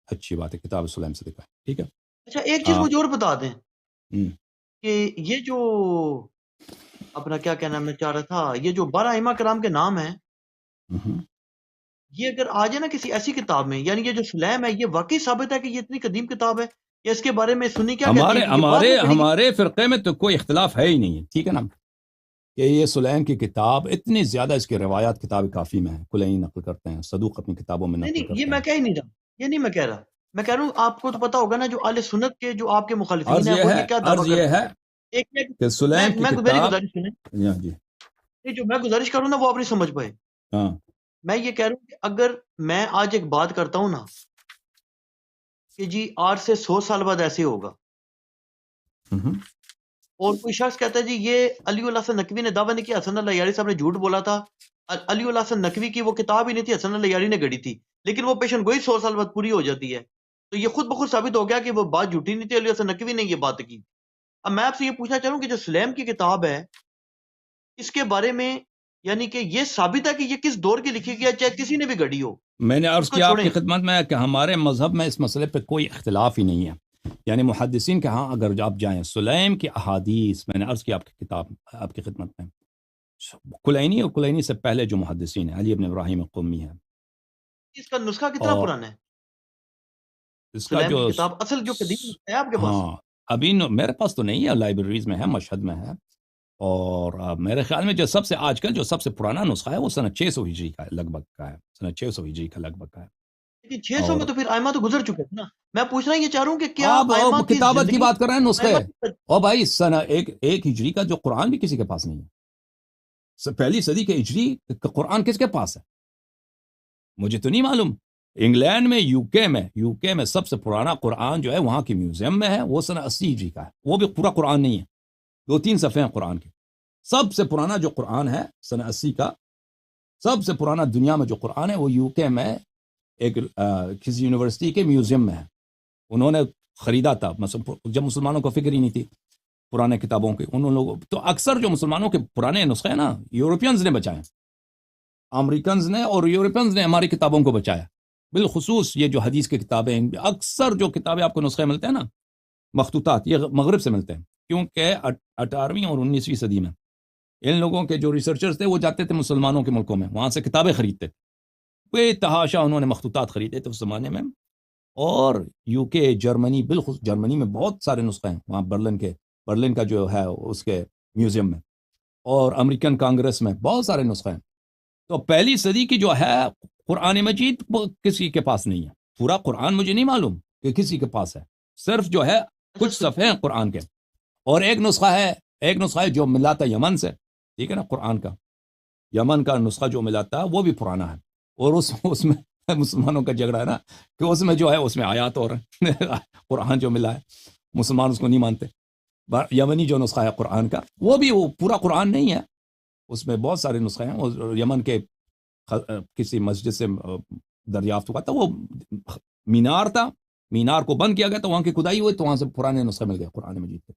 اچھی بات ہے، کتاب سلیم سے دکھائے، ٹھیک ہے. اچھا ایک چیز مجھے اور بتا دیں ہم کہ یہ جو اپنا کیا کہنا میں چاہ رہا تھا، یہ جو 12 ائمہ کرام کے نام ہیں، یہ اگر آ جائے نا کسی ایسی کتاب میں، یعنی یہ جو سلیم ہے یہ واقعی ثابت ہے کہ یہ اتنی قدیم کتاب ہے، یا اس کے بارے میں سنی کیا کہتی ہے کہ یہ بعد میں پڑھی گئی؟ ہمارے فرقے میں تو کوئی اختلاف ہے ہی نہیں ہے، ٹھیک ہے نا، کہ یہ سلیم کی کتاب اتنی زیادہ اس کی روایات کتاب کافی میں ہے، کلینی نقل کرتے ہیں، صدوق اپنی کتابوں میں نقل کرتے ہیں. نہیں یہ میں کہہ ہی نہیں رہا، یہ نہیں میں کہہ رہا، میں کہہ رہا ہوں آپ کو تو پتا ہوگا نا جو اہل سنت کے جو آپ کے مخالفین ہیں وہ یہ کیا دعویٰ کرتے ہیں. ایک کہ سلیم کی میری کتاب، گزارش سنیں، جی جو میں گزارش کروں نا وہ آپ نہیں سمجھ پائے. ہاں، میں یہ کہہ رہا ہوں کہ اگر میں آج ایک بات کرتا ہوں نا کہ جی 8 سے 100 سال بعد ایسے ہوگا، اور کوئی شخص کہتا ہے جی یہ علی الحسن نقوی نے دعویٰ نہیں کیا، حسن اللہ یاری صاحب نے جھوٹ بولا تھا، علی الحسن نقوی کی وہ کتاب ہی نہیں تھی، حسن اللہ یاری نے گھڑی تھی، لیکن وہ پیشن گوئی 100 سال بعد پوری ہو جاتی ہے، تو یہ خود بخود ثابت ہو گیا کہ وہ بات جھوٹی نہیں تھی، علی الحسن نقوی نے یہ بات کی. اب میں آپ سے یہ پوچھنا چاہ رہا ہوں کہ جو سلیم کی کتاب ہے اس کے بارے میں یعنی کہ یہ ثابت ہے کہ یہ کس دور کی لکھی گئی ہے، چاہے کسی نے بھی گھڑی ہو. میں نے عرض اس کو کیا آپ کی چھوڑیں. خدمت میں کہ ہمارے مذہب میں اس مسئلے پہ کوئی اختلاف ہی نہیں ہے، یعنی محدثین کے ہاں اگر آپ جائیں سلیم کی احادیث، میں نے عرض کیا آپ کی کتاب آپ کی خدمت میں، کلینی اور کلینی سے پہلے جو محدثین ہیں، علی ابن ابراہیم قمی ہے، اس کا نسخہ کتنا اور پرانا ہے؟ اس کا سلیم جو کی کتاب اصل جو قدیم ہے آپ کے پاس؟ ہاں ابھی میرے پاس تو نہیں ہے، لائبریریز میں ہے، مشہد میں ہے، اور میرے خیال میں جو سب سے آج کل جو سب سے پرانا نسخہ ہے وہ سنہ 600 ہجری کا لگ بھگ کا ہے، سنہ 600 ہجری کا لگ بھگ کا ہے. لیکن 600 میں اور تو پھر ائمہ تو گزر چکے تھے نا. میں پوچھنا یہ چاہ رہا ہوں کہ کیا آپ ائمہ کی کتابت کی زندگی بات کر رہے ہیں نسخے، ائمہ اور بھائی سنہ ایک ہجری کا جو قرآن بھی کسی کے پاس نہیں ہے، پہلی صدی کے ہجری کا قرآن کس کے پاس ہے؟ مجھے تو نہیں معلوم. انگلینڈ میں یو کے میں سب سے پرانا قرآن جو ہے وہاں کے میوزیم میں ہے، وہ سنہ 80 ہجری کا ہے، وہ بھی پورا قرآن نہیں ہے، 2-3 صفحے ہیں قرآن کے. سب سے پرانا جو قرآن ہے سنہ 80 کا، سب سے پرانا دنیا میں جو قرآن ہے وہ یو کے میں ایک کسی یونیورسٹی کے میوزیم میں ہے. انہوں نے خریدا تھا جب مسلمانوں کو فکر ہی نہیں تھی پرانے کتابوں کے، ان لوگوں تو اکثر جو مسلمانوں کے پرانے نسخے ہیں نا یورپینز نے بچائے، امریکنز نے اور یورپینز نے ہماری کتابوں کو بچایا، بالخصوص یہ جو حدیث کی کتابیں، اکثر جو کتابیں آپ کو نسخے ملتے ہیں نا مخطوطات، یہ مغرب سے ملتے ہیں، کیونکہ 18ویں اور 19ویں صدی میں ان لوگوں کے جو ریسرچرز تھے وہ جاتے تھے مسلمانوں کے ملکوں میں، وہاں سے کتابیں خریدتے تھے، بے تحاشا انہوں نے مخطوطات خریدے تھے اس زمانے میں. اور یو کے، جرمنی، بالخصوص جرمنی میں بہت سارے نسخے ہیں، وہاں برلن کا جو ہے اس کے میوزیم میں، اور امریکن کانگریس میں بہت سارے نسخے ہیں. تو پہلی صدی کی جو ہے قرآن مجید کسی کے پاس نہیں ہے، پورا قرآن مجھے نہیں معلوم کہ کسی کے پاس ہے، صرف جو ہے کچھ صفحے ہیں قرآن کے. اور ایک نسخہ ہے جو ملا تھا یمن سے، ٹھیک ہے نا، قرآن کا یمن کا نسخہ جو ملا تھا وہ بھی پرانا ہے، اور اس میں مسلمانوں کا جھگڑا ہے نا کہ اس میں جو ہے اس میں آیات اور قرآن جو ملا ہے مسلمان اس کو نہیں مانتے. یمنی جو نسخہ ہے قرآن کا وہ بھی وہ پورا قرآن نہیں ہے، اس میں بہت سارے نسخے ہیں، اور یمن کے کسی مسجد سے دریافت ہوا تھا، وہ مینار تھا، مینار کو بند کیا گیا تو وہاں کی کھدائی ہوئی تو وہاں سے پرانے نسخے مل گئے قرآن مجید کے،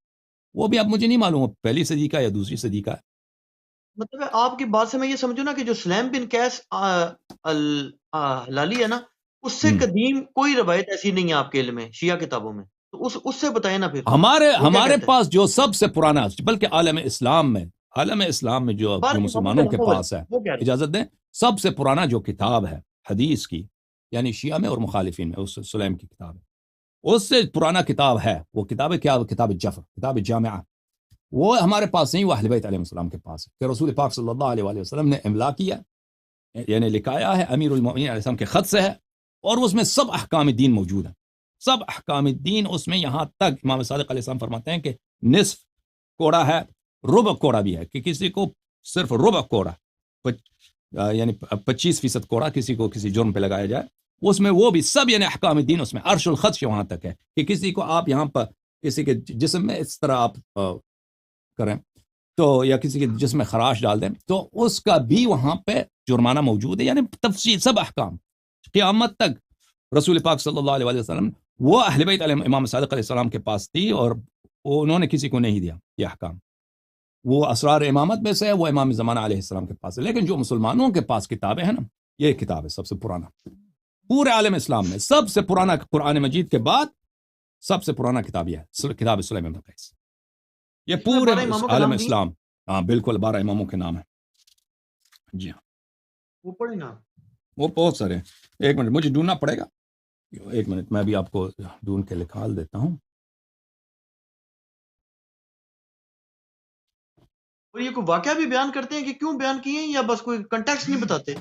وہ بھی اب مجھے نہیں معلوم پہلی صدی کا یا دوسری صدی کا ہے. مطلب ہے آپ کی بات سے میں یہ سمجھوں نا کہ جو سلیم بن قیس ہلالی ہے نا، اس سے قدیم کوئی روایت ایسی نہیں ہے آپ کے علم میں شیعہ کتابوں میں، تو اس سے بتائیں نا پھر وہ کیا ہمارے کہتے ہیں؟ پاس جو سب سے پرانا، بلکہ عالم اسلام میں جو بارہ اماموں مسلمانوں کے علامہ پاس ہے، وہ کہہ رہے ہیں۔ اجازت دیں، سب سے پرانا جو کتاب ہے حدیث کی، یعنی شیعہ میں اور مخالفین میں، اس سلیم کی کتاب ہے، اس سے پرانا کتاب ہے. وہ کتاب ہے کیا؟ کتاب جفر، کتاب جامعہ. وہ ہمارے پاس نہیں، وہ اہل بیت علیہ السلام کے پاس ہے کہ رسول پاک صلی اللہ علیہ وآلہ وسلم نے املا کیا، یعنی لکھایا ہے، امیر المؤمنین علیہ السلام کے خط سے ہے، اور اس میں سب احکام دین موجود ہیں. سب احکام دین اس میں، یہاں تک امام صادق علیہ السلام فرماتے ہیں کہ نصف کوڑا ہے، ربع کوڑا بھی ہے، کہ کسی کو صرف ربع کوڑا، یعنی 25% کوڑا کسی کو کسی جرم پہ لگایا جائے، اس میں وہ بھی سب، یعنی احکام دین اس میں عرش الخط وہاں تک ہے کہ کسی کو آپ یہاں پر کسی کے جسم میں اس طرح آپ کریں تو، یا کسی کے جسم میں خراش ڈال دیں تو اس کا بھی وہاں پہ جرمانہ موجود ہے. یعنی تفصیل سب احکام قیامت تک رسول پاک صلی اللہ علیہ وسلم، وہ اہل بیت علیہ امام صادق علیہ السلام کے پاس تھی، اور انہوں نے کسی کو نہیں دیا یہ احکام. وہ اسرار امامت میں سے ہے، وہ امام زمانہ علیہ السلام کے پاس ہے. لیکن جو مسلمانوں کے پاس کتابیں ہیں نا، یہ کتاب ہے سب سے پرانا پورے عالم اسلام میں، سب سے پرانا قرآن مجید کے بعد سب سے پرانا کتاب یہ ہے، کتاب سلیم بن قیس. یہ پورے 12 اماموں کا عالم نام بھی اسلام، ہاں بالکل 12 اماموں کے نام ہے. جی ہاں، وہ پڑھیں نا. وہ بہت سارے ہیں. ایک منٹ مجھے ڈھونڈنا پڑے گا، ایک منٹ میں بھی آپ کو ڈھونڈ کے نکال دیتا ہوں. اور یہ کوئی واقعہ بھی بیان کرتے ہیں کہ کیوں بیان کیے ہیں، یا بس کوئی کنٹیکسٹ نہیں بتاتے؟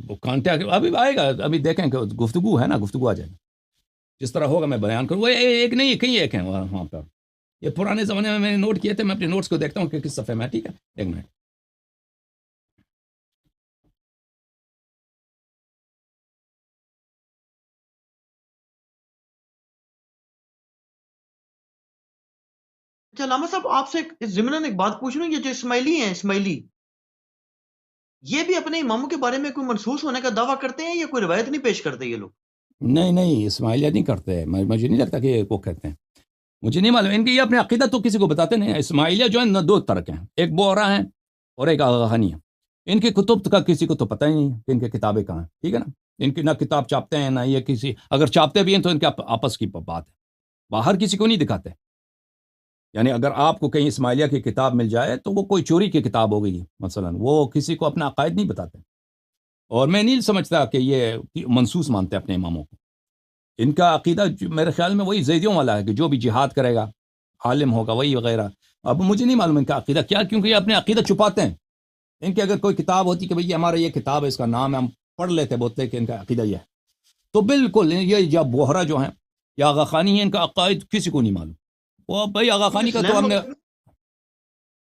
وہ کانٹیکٹ ابھی آئے گا، ابھی دیکھیں کہ گفتگو ہے نا، گفتگو آ جائے گا، جس طرح ہوگا میں بیان کروں. وہ ایک نہیں ہے، کئی ایک ہیں وہاں پر. یہ پرانے زمانے میں نے نوٹ کیے تھے، میں اپنے نوٹس کو دیکھتا ہوں کہ کس صفحے میں ہے. ٹھیک ہے، ایک منٹ. اچھا علامہ صاحب، آپ سے ضمناً ایک بات پوچھ لوں، یہ جو اسماعیلی ہیں، اسماعیلی یہ بھی اپنے اماموں کے بارے میں کوئی منسوخ ہونے کا دعویٰ کرتے ہیں یا کوئی روایت نہیں پیش کرتے یہ لوگ؟ نہیں اسماعیلیہ نہیں کرتے، مجھے نہیں لگتا کہ یہ وہ کہتے ہیں، مجھے نہیں معلوم. ان کی یہ اپنے عقیدہ تو کسی کو بتاتے نہیں. اسماعیلیہ جو ہے نا، دو طرح کے ہیں، ایک بورا ہیں اور ایک آغانی ہیں. ان کی کتب کا کسی کو تو پتہ ہی نہیں کہ ان کی کتابیں کہاں ہیں. ٹھیک ہے نا، ان کی نہ کتاب چاپتے ہیں، نہ یہ کسی، اگر چاپتے بھی ہیں تو ان کے آپس کی بات ہے، باہر کسی کو نہیں دکھاتے. یعنی اگر آپ کو کہیں اسماعیلیہ کی کتاب مل جائے تو وہ کوئی چوری کی کتاب ہو گئی مثلا، وہ کسی کو اپنا عقائد نہیں بتاتے. اور میں نہیں سمجھتا کہ یہ منسوس مانتے اپنے اماموں کو. ان کا عقیدہ میرے خیال میں وہی زیدیوں والا ہے کہ جو بھی جہاد کرے گا عالم ہوگا وہی وغیرہ. اب مجھے نہیں معلوم ان کا عقیدہ کیا، کیونکہ یہ اپنے عقیدہ چھپاتے ہیں. ان کی اگر کوئی کتاب ہوتی کہ بھئی ہمارا یہ کتاب ہے، اس کا نام ہے، ہم پڑھ لیتے، بولتے کہ ان کا عقیدہ یہ ہے، تو بالکل یہ جب بوہرا جو ہیں یا آغا خانی ہیں، ان کا عقائد کسی کو نہیں معلوم. وہ بھائی آغا خانی کا تو ہم نے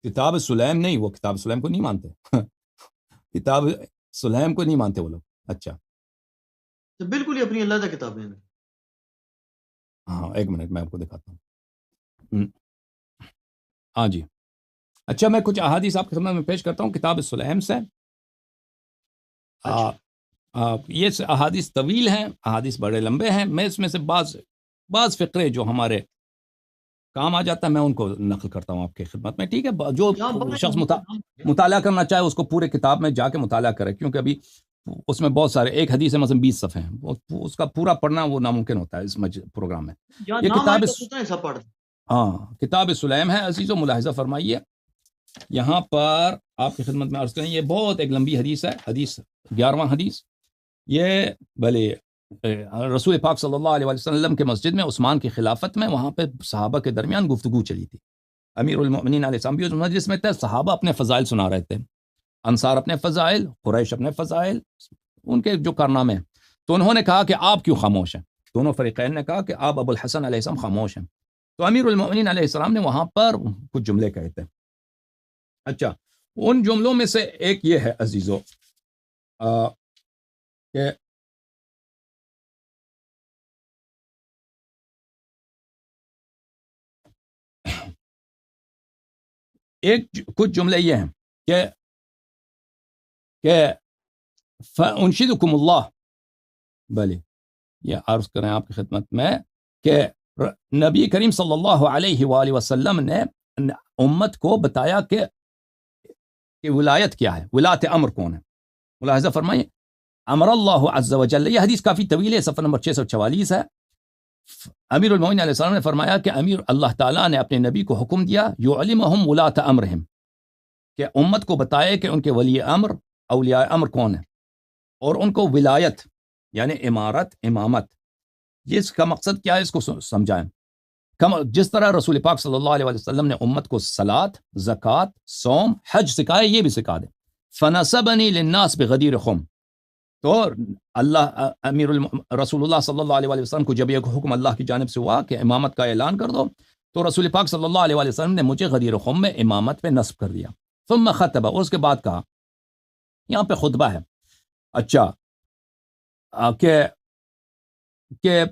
کتاب سلیم نہیں، وہ کتاب سلیم کو نہیں مانتے. کتاب سلیم کو نہیں مانتے وہ لوگ. اچھا بالکل ہی اپنی اللہ کتابیں ہیں. ہاں ایک منٹ میں آپ کو دکھاتا ہوں. ہاں جی، اچھا میں کچھ احادیث آپ کے سامنے میں پیش کرتا ہوں کتاب سلیم سے. یہ احادیث طویل ہیں، احادیث بڑے لمبے ہیں. میں اس میں سے بعض فقرے جو ہمارے کام آ جاتا ہے میں ان کو نقل کرتا ہوں آپ کی خدمت میں. ٹھیک ہے، جو شخص مطالعہ کرنا چاہے اس کو پورے کتاب میں جا کے مطالعہ کرے، کیونکہ ابھی اس میں بہت سارے، ایک حدیث ہے مثلا 20 صفحے ہیں، اس کا پورا پڑھنا وہ ناممکن ہوتا ہے اس پروگرام میں. یہ کتاب کتاب سلیم ہے. عزیزو ملاحظہ فرمائیے، یہاں پر آپ کی خدمت میں عرض کریں، یہ بہت ایک لمبی حدیث ہے، حدیث 11واں حدیث. یہ بھلے رسول پاک صلی اللہ علیہ وسلم کے مسجد میں عثمان کی خلافت میں، وہاں پہ صحابہ کے درمیان گفتگو چلی تھی. امیر المؤمنین علیہ السلام بھی اس مجلس میں تھے. صحابہ اپنے فضائل سنا رہے تھے، انصار اپنے فضائل، قریش اپنے فضائل، ان کے جو کارنامے ہیں. تو انہوں نے کہا کہ آپ کیوں خاموش ہیں؟ دونوں فریقین نے کہا کہ آپ ابو الحسن علیہ السلام خاموش ہیں. تو امیر المؤمنین علیہ السلام نے وہاں پر کچھ جملے کہے تھے. اچھا، ان جملوں میں سے ایک یہ ہے عزیزو کہ کچھ جملے یہ ہیں کہ فانشدکم اللہ، بلی یہ عرض کریں آپ کی خدمت میں کہ نبی کریم صلی اللہ علیہ وآلہ وسلم نے امت کو بتایا کہ ولایت کیا ہے، ولایت امر کون ہے. ملاحظہ فرمائیں، امر اللہ عز و جل، یہ حدیث کافی طویل ہے، صفحہ نمبر 644 ہے. امیر المومنین علیہ السلام نے فرمایا کہ اللہ تعالیٰ نے اپنے نبی کو حکم دیا یعلمہم ولاۃ امرہم، کہ امت کو بتائے کہ ان کے ولی امر، اولیاء امر کون ہیں، اور ان کو ولایت یعنی امارت، امامت، یہ اس کا مقصد کیا ہے اس کو سمجھائیں. جس طرح رسول پاک صلی اللہ علیہ وسلم نے امت کو صلاۃ، زکوٰۃ، صوم، حج سکھائے، یہ بھی سکھا دے. فنسبنی للناس بغدیر خم، تو رسول اللہ صلی اللہ علیہ وسلم کو جب یہ حکم اللہ کی جانب سے ہوا کہ امامت کا اعلان کر دو، تو رسول پاک صلی اللہ علیہ وسلم نے مجھے غدیر خم میں امامت پہ نصب کر دیا. ثم خطب، اور اس کے بعد کہا، یہاں پہ خطبہ ہے، اچھا کہ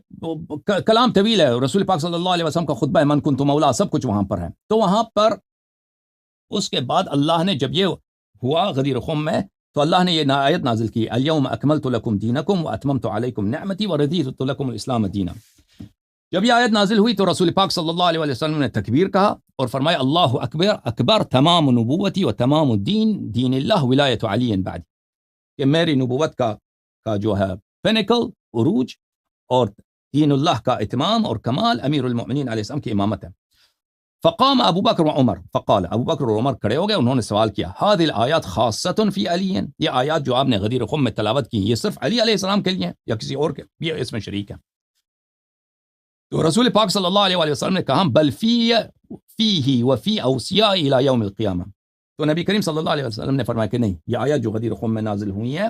کلام طویل ہے، رسول پاک صلی اللہ علیہ وسلم کا خطبہ ہے، من کنت مولا، سب کچھ وہاں پر ہے. تو وہاں پر اس کے بعد اللہ نے جب یہ ہوا غدیر خم میں، تو اللہ نے یہ آیت نازل کی، الیوم اکملت لکم دینکم واتممت علیکم نعمتی ورضیت لکم الاسلام دینا. جب یہ آیت نازل ہوئی تو رسول پاک صلی اللہ علیہ وسلم نے تکبیر کہا اور فرمایا اللہ اکبر، اکبر تمام نبوتی و تمام الدین دین اللہ ولایت علی بعد، کہ میری نبوت کا جو ہے پینیکل، عروج، اور دین اللہ کا اتمام اور کمال امیر المؤمنین علیہ السلام کی امامت ہے. فقام ابو بکر و عمر فقال، ابو بکر و عمر کھڑے ہو گئے، انہوں نے سوال کیا، هذه الآیات خاصۃ فی علی، یہ آیات جو آپ نے غدیر خم میں تلاوت کی، یہ صرف علی علیہ السلام کے لیے یا کسی اور کے بھی اس میں شریک ہے؟ تو رسول پاک صلی اللہ علیہ وسلم نے کہا بل فیہ وفی اوصیاء الی یوم القیامہ. تو نبی کریم صلی اللہ علیہ وسلم نے فرمایا کہ نہیں، یہ آیات جو غدیر خم میں نازل ہوئی ہیں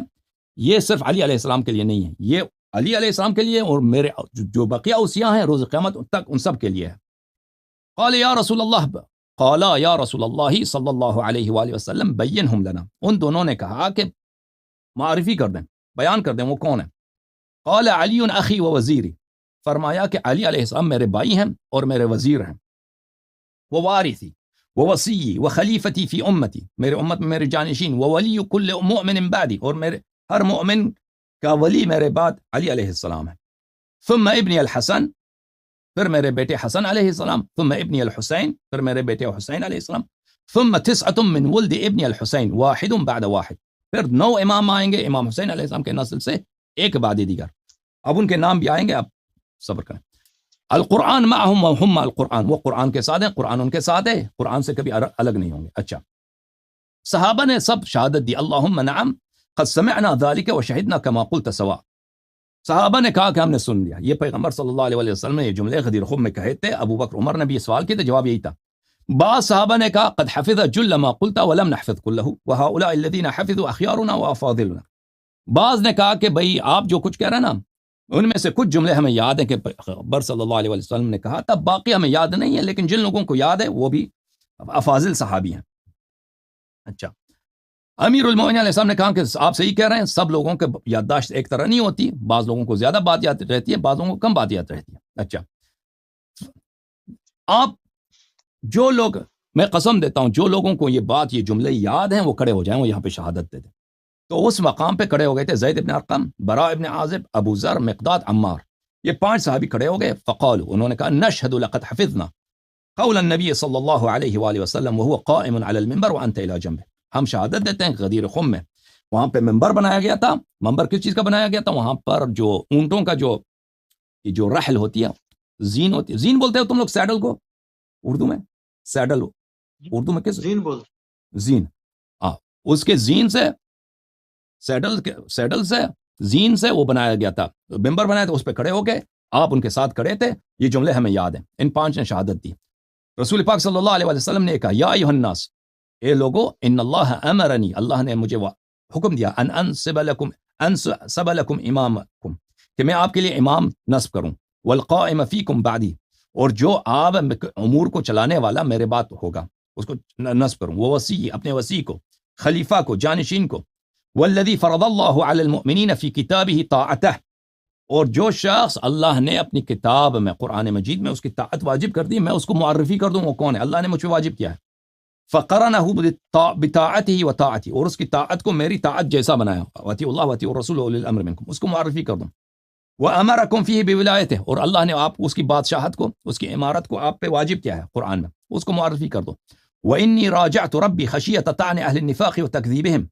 یہ صرف علی علیہ السلام کے لیے نہیں ہے، یہ علی علیہ السلام کے لیے اور میرے جو بقیہ اوصیاء ہیں روز قیامت تک ان سب کے لیے ہے. قال یا رسول اللہ صلی اللہ علیہ وآلہ وسلم بینہم لنا، ان دونوں نے کہا کہ معرفی کر دیں، بیان کر دیں وہ کون ہیں. قال علی اخی و وزیری، فرمایا کہ علی علیہ السلام میرے بھائی ہیں اور میرے وزیر ہیں. وہ وارثی و وصی و خلیفتی فی امتی، میرے امت میں میرے جانشین، و ولی کل مؤمن بعدی، اور میرے ہر مؤمن کا ولی میرے بعد علی علیہ السلام ہے. ثم ابن الحسن، پھر میرے بیٹے حسن علیہ السلام. ثم ابن الحسین، پھر میرے بیٹے حسین علیہ السلام. ثم 9 من ولد ابن الحسین واحد بعد واحد، پھر 9 امام آئیں گے امام حسین علیہ السلام کے نسل سے ایک بعد دیگر. اب ان کے نام بھی آئیں گے، آپ صبر کریں. القرآن معهم وهم القرآن، وہ قرآن کے ساتھ ہیں، قرآن ان کے ساتھ ہے، قرآن سے کبھی الگ نہیں ہوں گے. اچھا، صحابہ نے سب شہادت دی، اللہم نعم قد سمعنا ذلك وشہدنا كما قلت سواء. صحابہ نے کہا کہ ہم نے سن لیا. یہ پیغمبر صلی اللہ علیہ وسلم نے یہ جملے غدیر خم میں کہے تھے. ابو بکر عمر نے بھی یہ سوال کیا تھا، جواب یہی تھا. بعض صحابہ نے کہا قد حفظ جل ما قلت ولم نحفظ كله وهؤلاء الذين حفظوا اخيارنا وافاضلنا. بعض نے کہا کہ بھئی آپ جو کچھ کہہ رہے ہیں نا، ان میں سے کچھ جملے ہمیں یاد ہیں کہ پیغمبر صلی اللہ علیہ وسلم نے کہا تھا، باقی ہمیں یاد نہیں ہے، لیکن جن لوگوں کو یاد ہے وہ بھی افاضل صحابی ہیں. اچھا، امیر المومنین علیہ السلام نے کہا کہ آپ صحیح کہہ رہے ہیں، سب لوگوں کے یادداشت ایک طرح نہیں ہوتی، بعض لوگوں کو زیادہ بات یاد رہتی ہے، بعض لوگوں کو کم بات یاد رہتی ہے. اچھا، آپ جو لوگ، میں قسم دیتا ہوں جو لوگوں کو یہ بات، یہ جملے یاد ہیں وہ کھڑے ہو جائیں، وہ یہاں پہ شہادت دے دیں. تو اس مقام پہ کھڑے ہو گئے تھے زید ابن ارقم، براء ابن عازب، ابو ذر، مقداد، عمار، یہ 5 صحابی کھڑے ہو گئے. فقالوا، انہوں نے کہا نشهد لقد حفظنا قول النبی صلی اللہ علیہ وآلہ وسلم وهو قائم على المنبر وانت الى جنبه. ہم شہادت دیتے ہیں کہ غدیر خم میں وہاں پہ منبر بنایا گیا تھا. منبر کس چیز کا بنایا گیا تھا؟ وہاں پر جو اونٹوں کا جو رحل ہوتی ہے، زین ہوتی ہے، زین بولتے ہو تم لوگ سیڈل کو اردو میں، سیڈل اردو میں کس؟ زین بولتے، زین. اس کے زین سے، سیڈل سے، زین سے وہ بنایا گیا تھا، منبر بنایا تھا، اس پہ کھڑے ہو گئے، آپ ان کے ساتھ کھڑے تھے. یہ جملے ہمیں یاد ہیں. ان 5 نے شہادت دی. رسول پاک صلی اللہ علیہ وسلم نے کہا یا ایھا الناس، اے لوگو، ان اللہ امرنی، اللہ نے مجھے حکم دیا، ان انصب لکم امامکم، کہ میں آپ کے لیے امام نصب کروں، والقائم فیکم بعدی، اور جو آپ امور کو چلانے والا میرے بعد ہوگا اس کو نصب کروں، وہ وصی، اپنے وصی کو، خلیفہ کو، جانشین کو. والذی فرض اللہ علی المؤمنین فی کتابہ طاعتہ، اور جو شخص اللہ نے اپنی کتاب میں، قرآن مجید میں اس کی طاعت واجب کر دی، میں اس کو معرفی کر دوں وہ کون ہے، اللہ نے مجھ پہ واجب کیا ہے. فقرنہ بطاعتہ وطاعتی، اور اس کی طاعت کو میری طاعت جیسا بنایا، واطیعوا اللہ واطیعوا الرسول واولی الامر منکم، اس کو معرفی کر دوں. وامرکم فیہ بولایتہ، اور اللہ نے آپ اس کی بادشاہت کو، اس کی امارت کو آپ پہ واجب کیا ہے قرآن میں. اس کو معرفی کر دو. وَإِنِّي رَاجَعْتُ رَبِّي خَشِيَّةَ طَعْنِ أَهْلِ النِّفَاقِ وَتَكْذِيبِهِمْ.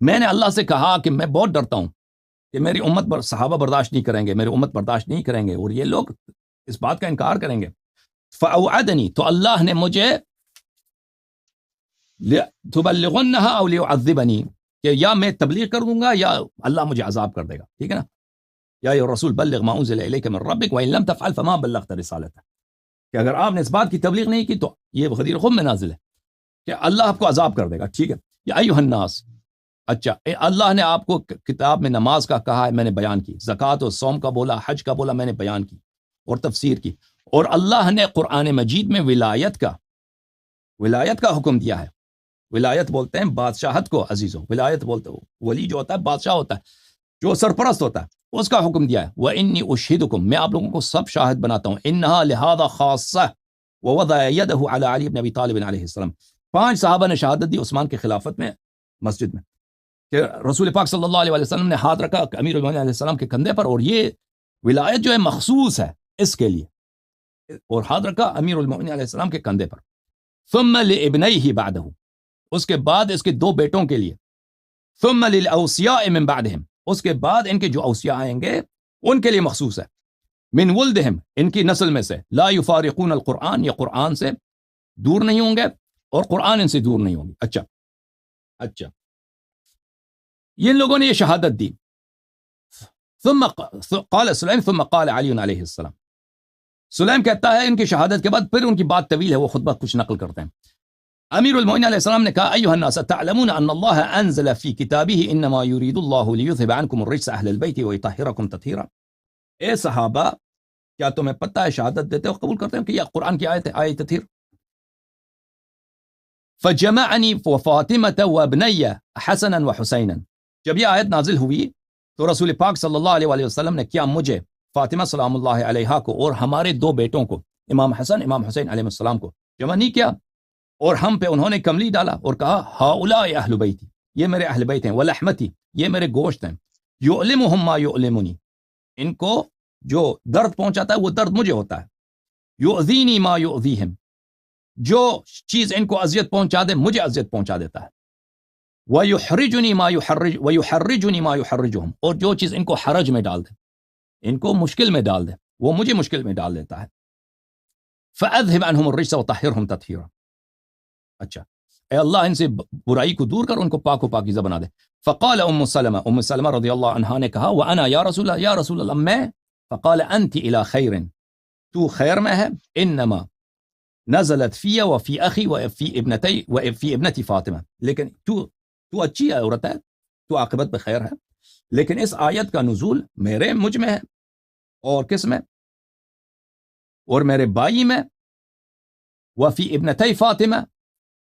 میں نے اللہ سے کہا کہ میں بہت ڈرتا ہوں کہ میری امت پر صحابہ برداشت نہیں کریں گے، میری امت برداشت نہیں کریں گے اور یہ لوگ اس بات کا انکار کریں گے. فَأَوْعَدَنِي، تو اللہ نے مجھے تُبَلِّغُنَّهَا أَوْ لِيُعَذِّبَنِي، کہ یا میں تبلیغ کر دوں گا یا اللہ مجھے عذاب کر دے گا. ٹھیک ہے نا. یا ایھا الرسول بلغ ما انزل الیک من ربک وان لم تفعل فما بلغت رسالته، کہ اگر آپ نے اس بات کی تبلیغ نہیں کی تو یہ غدیر خم میں نازل ہے کہ اللہ آپ کو عذاب کر دے گا. ٹھیک ہے. یا ایھا الناس، اچھا اللہ نے آپ کو کتاب میں نماز کا کہا ہے، میں نے بیان کی. زکوٰۃ و صوم کا بولا، حج کا بولا، میں نے بیان کی اور تفسیر کی. اور اللہ نے قرآن مجید میں ولایت کا حکم دیا ہے. ولایت بولتے ہیں بادشاہت کو عزیزوں، ولایت بولتے ہیں ولی جو ہوتا ہے بادشاہ ہوتا ہے، جو سرپرست ہوتا ہے، اس کا حکم دیا ہے. وَإِنِّي أُشْهِدُكُمْ، میں آپ لوگوں کو سب شاہد بناتا ہوں. إِنَّهَا لِهَذَا خَاصَّةٌ وَوَضَعَ يَدَهُ عَلَى عَلِي بْنِ أَبِي طَالِبٍ عَلَيْهِ السَّلَامُ. 5 صحابہ نے شہادت دی عثمان کی خلافت میں مسجد میں کہ رسول پاک صلی اللہ علیہ وسلم نے ہاتھ رکھا امیر المؤمنین علیہ السلام کے کندھے پر، اور یہ ولایت جو ہے مخصوص ہے اس کے لیے، اور ہاتھ رکھا امیر المؤمنین علیہ السلام کے کندھے پر. ثم لابنیہ بعدہ، اس کے بعد اس کے 2 بیٹوں کے لیے. ثم للاوصیاء من بعدہم، اس کے بعد ان کے جو اوصیاء آئیں گے ان کے لیے مخصوص ہے. من ولدہم، ان کی نسل میں سے. لا یفارقون القرآن، یہ قرآن سے دور نہیں ہوں گے اور قرآن ان سے دور نہیں ہوں گے. اچھا یہ لوگوں نے یہ شہادت دی. ثم قال سلیم ثم قال علی علیہ السلام. سلیم کہتا ہے ان کی شہادت کے بعد، پھر ان کی بات طویل ہے، وہ خطبہ کچھ نقل کرتے ہیں. امیر المؤمنین علیہ السلام نے کہا ایھا الناس تعلمون ان اللہ انزل فی کتابہ انما یرید اللہ لیذهب عنکم الرجس اہل البیت ویطہرکم تطہیرا. اے صحابہ، کیا تمہیں پتہ ہے، شہادت دیتے ہو، قبول کرتے ہو کہ یہ قرآن کی آیت ہے، آیت تطہیر. فجمعنی وفاطمة وابنی حسنا وحسینا. جب یہ آیت نازل ہوئی تو رسول پاک صلی اللہ علیہ وسلم نے کیا مجھے، فاطمہ سلام اللہ علیہا کو، اور ہمارے 2 بیٹوں کو، امام حسن امام حسین علیہ السلام کو جمع نہیں کیا، اور ہم پہ انہوں نے کملی ڈالا اور کہا ہؤلاء اہل بیتی، یہ میرے اہل بیت ہیں، ولحمتی، یہ میرے گوشت ہیں. یؤلمہم ما یؤلمنی، ان کو جو درد پہنچاتا ہے وہ درد مجھے ہوتا ہے. یؤذینی ما یؤذیہم، جو چیز ان کو اذیت پہنچا دے مجھے اذیت پہنچا دیتا ہے. وَيُحْرِجُنِي مَا يُحَرِّجُهُمْ، اور جو چیز ان کو حرج میں ڈال دے، ان کو مشکل میں ڈال دے، وہ مجھے مشکل میں ڈال دیتا ہے. فَأَذْهِبْ عَنْهُمُ الرِّجْسَ وَطَهِّرْهُمْ تَطْهِيرًا. اچھا اے اللہ ان سے برائی کو دور کر، ان کو پاک و پاکیزہ بنا دے. فقال ام سلمہ رضی اللہ عنہا نے کہا وَأَنَا یا رسول اللہ، میں. فقال أَنْتِ إِلَى خَيْرٍ، تو خیر میں ہے. إِنَّمَا نزلت فی وفی اخی وفی ابنتی فاطمہ، لیکن تو اچھی عورت ہے، تو عاقبت پہ خیر ہے، لیکن اس آیت کا نزول مجھ میں ہے، اور کس میں، اور میرے بھائی میں. وفی ابنتی فاطمہ،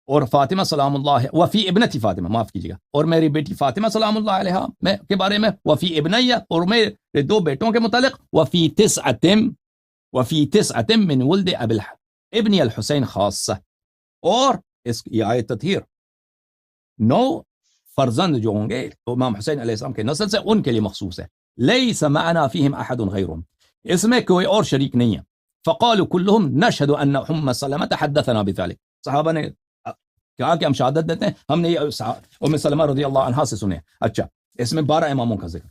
اور فاطمہ سلام اللہ، وفی ابنتی فاطمہ، معاف کیجیے گا، اور میری بیٹی فاطمہ سلام اللہ علیہا میں کے بارے میں. وفی ابنیہ، اور میرے 2 بیٹوں کے متعلق. وفی تسعۃ من ولد ابن الحسین خاصہ، اور اس یہ آیت تطہیر 9 فرزند جو ہوں گے امام حسین علیہ السلام کے نسل سے، ان کے لیے مخصوص ہے. لیس معنا فیہم احد غیرہم، اس میں کوئی اور شریک نہیں ہے. فقالوا كلهم نشهد ان ام سلمہ حدثنا بذلك، صحابہ نے کہا کہ ہم شہادت دیتے ہیں ہم نے یہ ام سلمہ رضی اللہ عنہا سے سنے. اچھا اس میں 12 اماموں کا ذکر.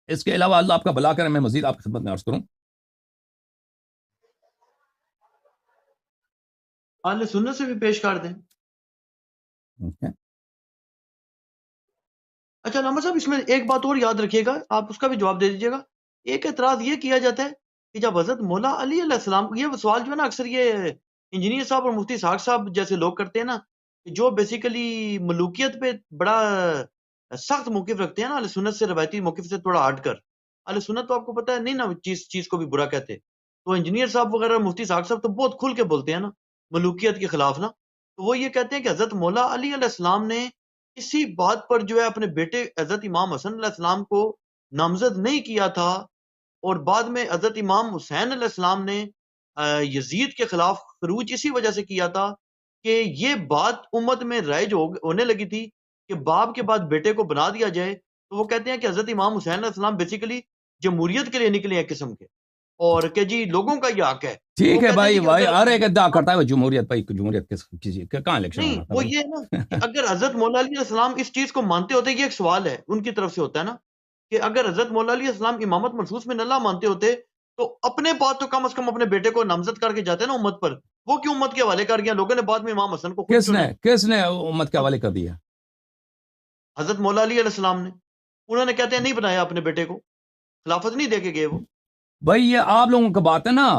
اس کے علاوہ اللہ آپ کا بھلا کرے، میں مزید آپ کی خدمت میں عرض کروں. اہل سنت سے بھی پیش کر دیں. اچھا علامہ صاحب، اس میں ایک بات اور یاد رکھیے گا، آپ اس کا بھی جواب دے دیجیے گا. ایک اعتراض یہ کیا جاتا ہے کہ جب حضرت مولا علی علیہ السلام، یہ سوال جو ہے نا اکثر یہ انجینئر صاحب اور مفتی اسحاق صاحب جیسے لوگ کرتے ہیں نا، جو بیسیکلی ملوکیت پہ بڑا سخت موقف رکھتے ہیں نا، اہل سنت سے، روایتی موقف سے تھوڑا ہٹ کر. اہل سنت تو آپ کو پتہ ہے نہیں نا چیز کو بھی برا کہتے، تو انجینئر صاحب وغیرہ مفتی اسحاق صاحب تو بہت کھل کے بولتے ہیں نا ملوکیت کے خلاف نا. تو وہ یہ کہتے ہیں کہ حضرت مولا علی علیہ السلام نے اسی بات پر جو ہے اپنے بیٹے حضرت امام حسن علیہ السلام کو نامزد نہیں کیا تھا، اور بعد میں حضرت امام حسین علیہ السلام نے یزید کے خلاف خروج اسی وجہ سے کیا تھا کہ یہ بات امت میں رائج ہونے لگی تھی کہ باپ کے بعد بیٹے کو بنا دیا جائے. تو وہ کہتے ہیں کہ حضرت امام حسین علیہ السلام بیسیکلی جمہوریت کے لیے نکلے ہیں قسم کے. اور کہ جی لوگوں کا یہ حق ہے. ٹھیک وہ ہے کہتے ہیں بھائی جی کہ بھائی اگر ہر ایک ادعا کرتا ہے وہ جمہوریت بھائی جمہوریت کسی کہاں الیکشن نہیں ہونا تھا وہ بھائی یہ ہے نا کہ اگر حضرت مولا علیہ السلام اس چیز کو مانتے ہوتے, یہ ایک سوال ہے ان کی طرف سے ہوتا ہے نا, کہ اگر حضرت مولا علیہ السلام امامت منصوص من اللہ مانتے ہوتے تو اپنے بعد تو کم از کم اپنے بیٹے کو نامزد کر کے جاتے نا امت پر. وہ کیوں امت کے حوالے کر گیا؟ لوگوں نے بعد میں امام حسن کو خود چنا. کس نے امت کے حوالے کر دیا؟ حضرت مولا علیہ السلام نے. انہوں نے کہتے ہیں نہیں بنایا اپنے بیٹے کو, خلافت نہیں دے کے گئے وہ. بھائی یہ آپ لوگوں کا بات ہے نا,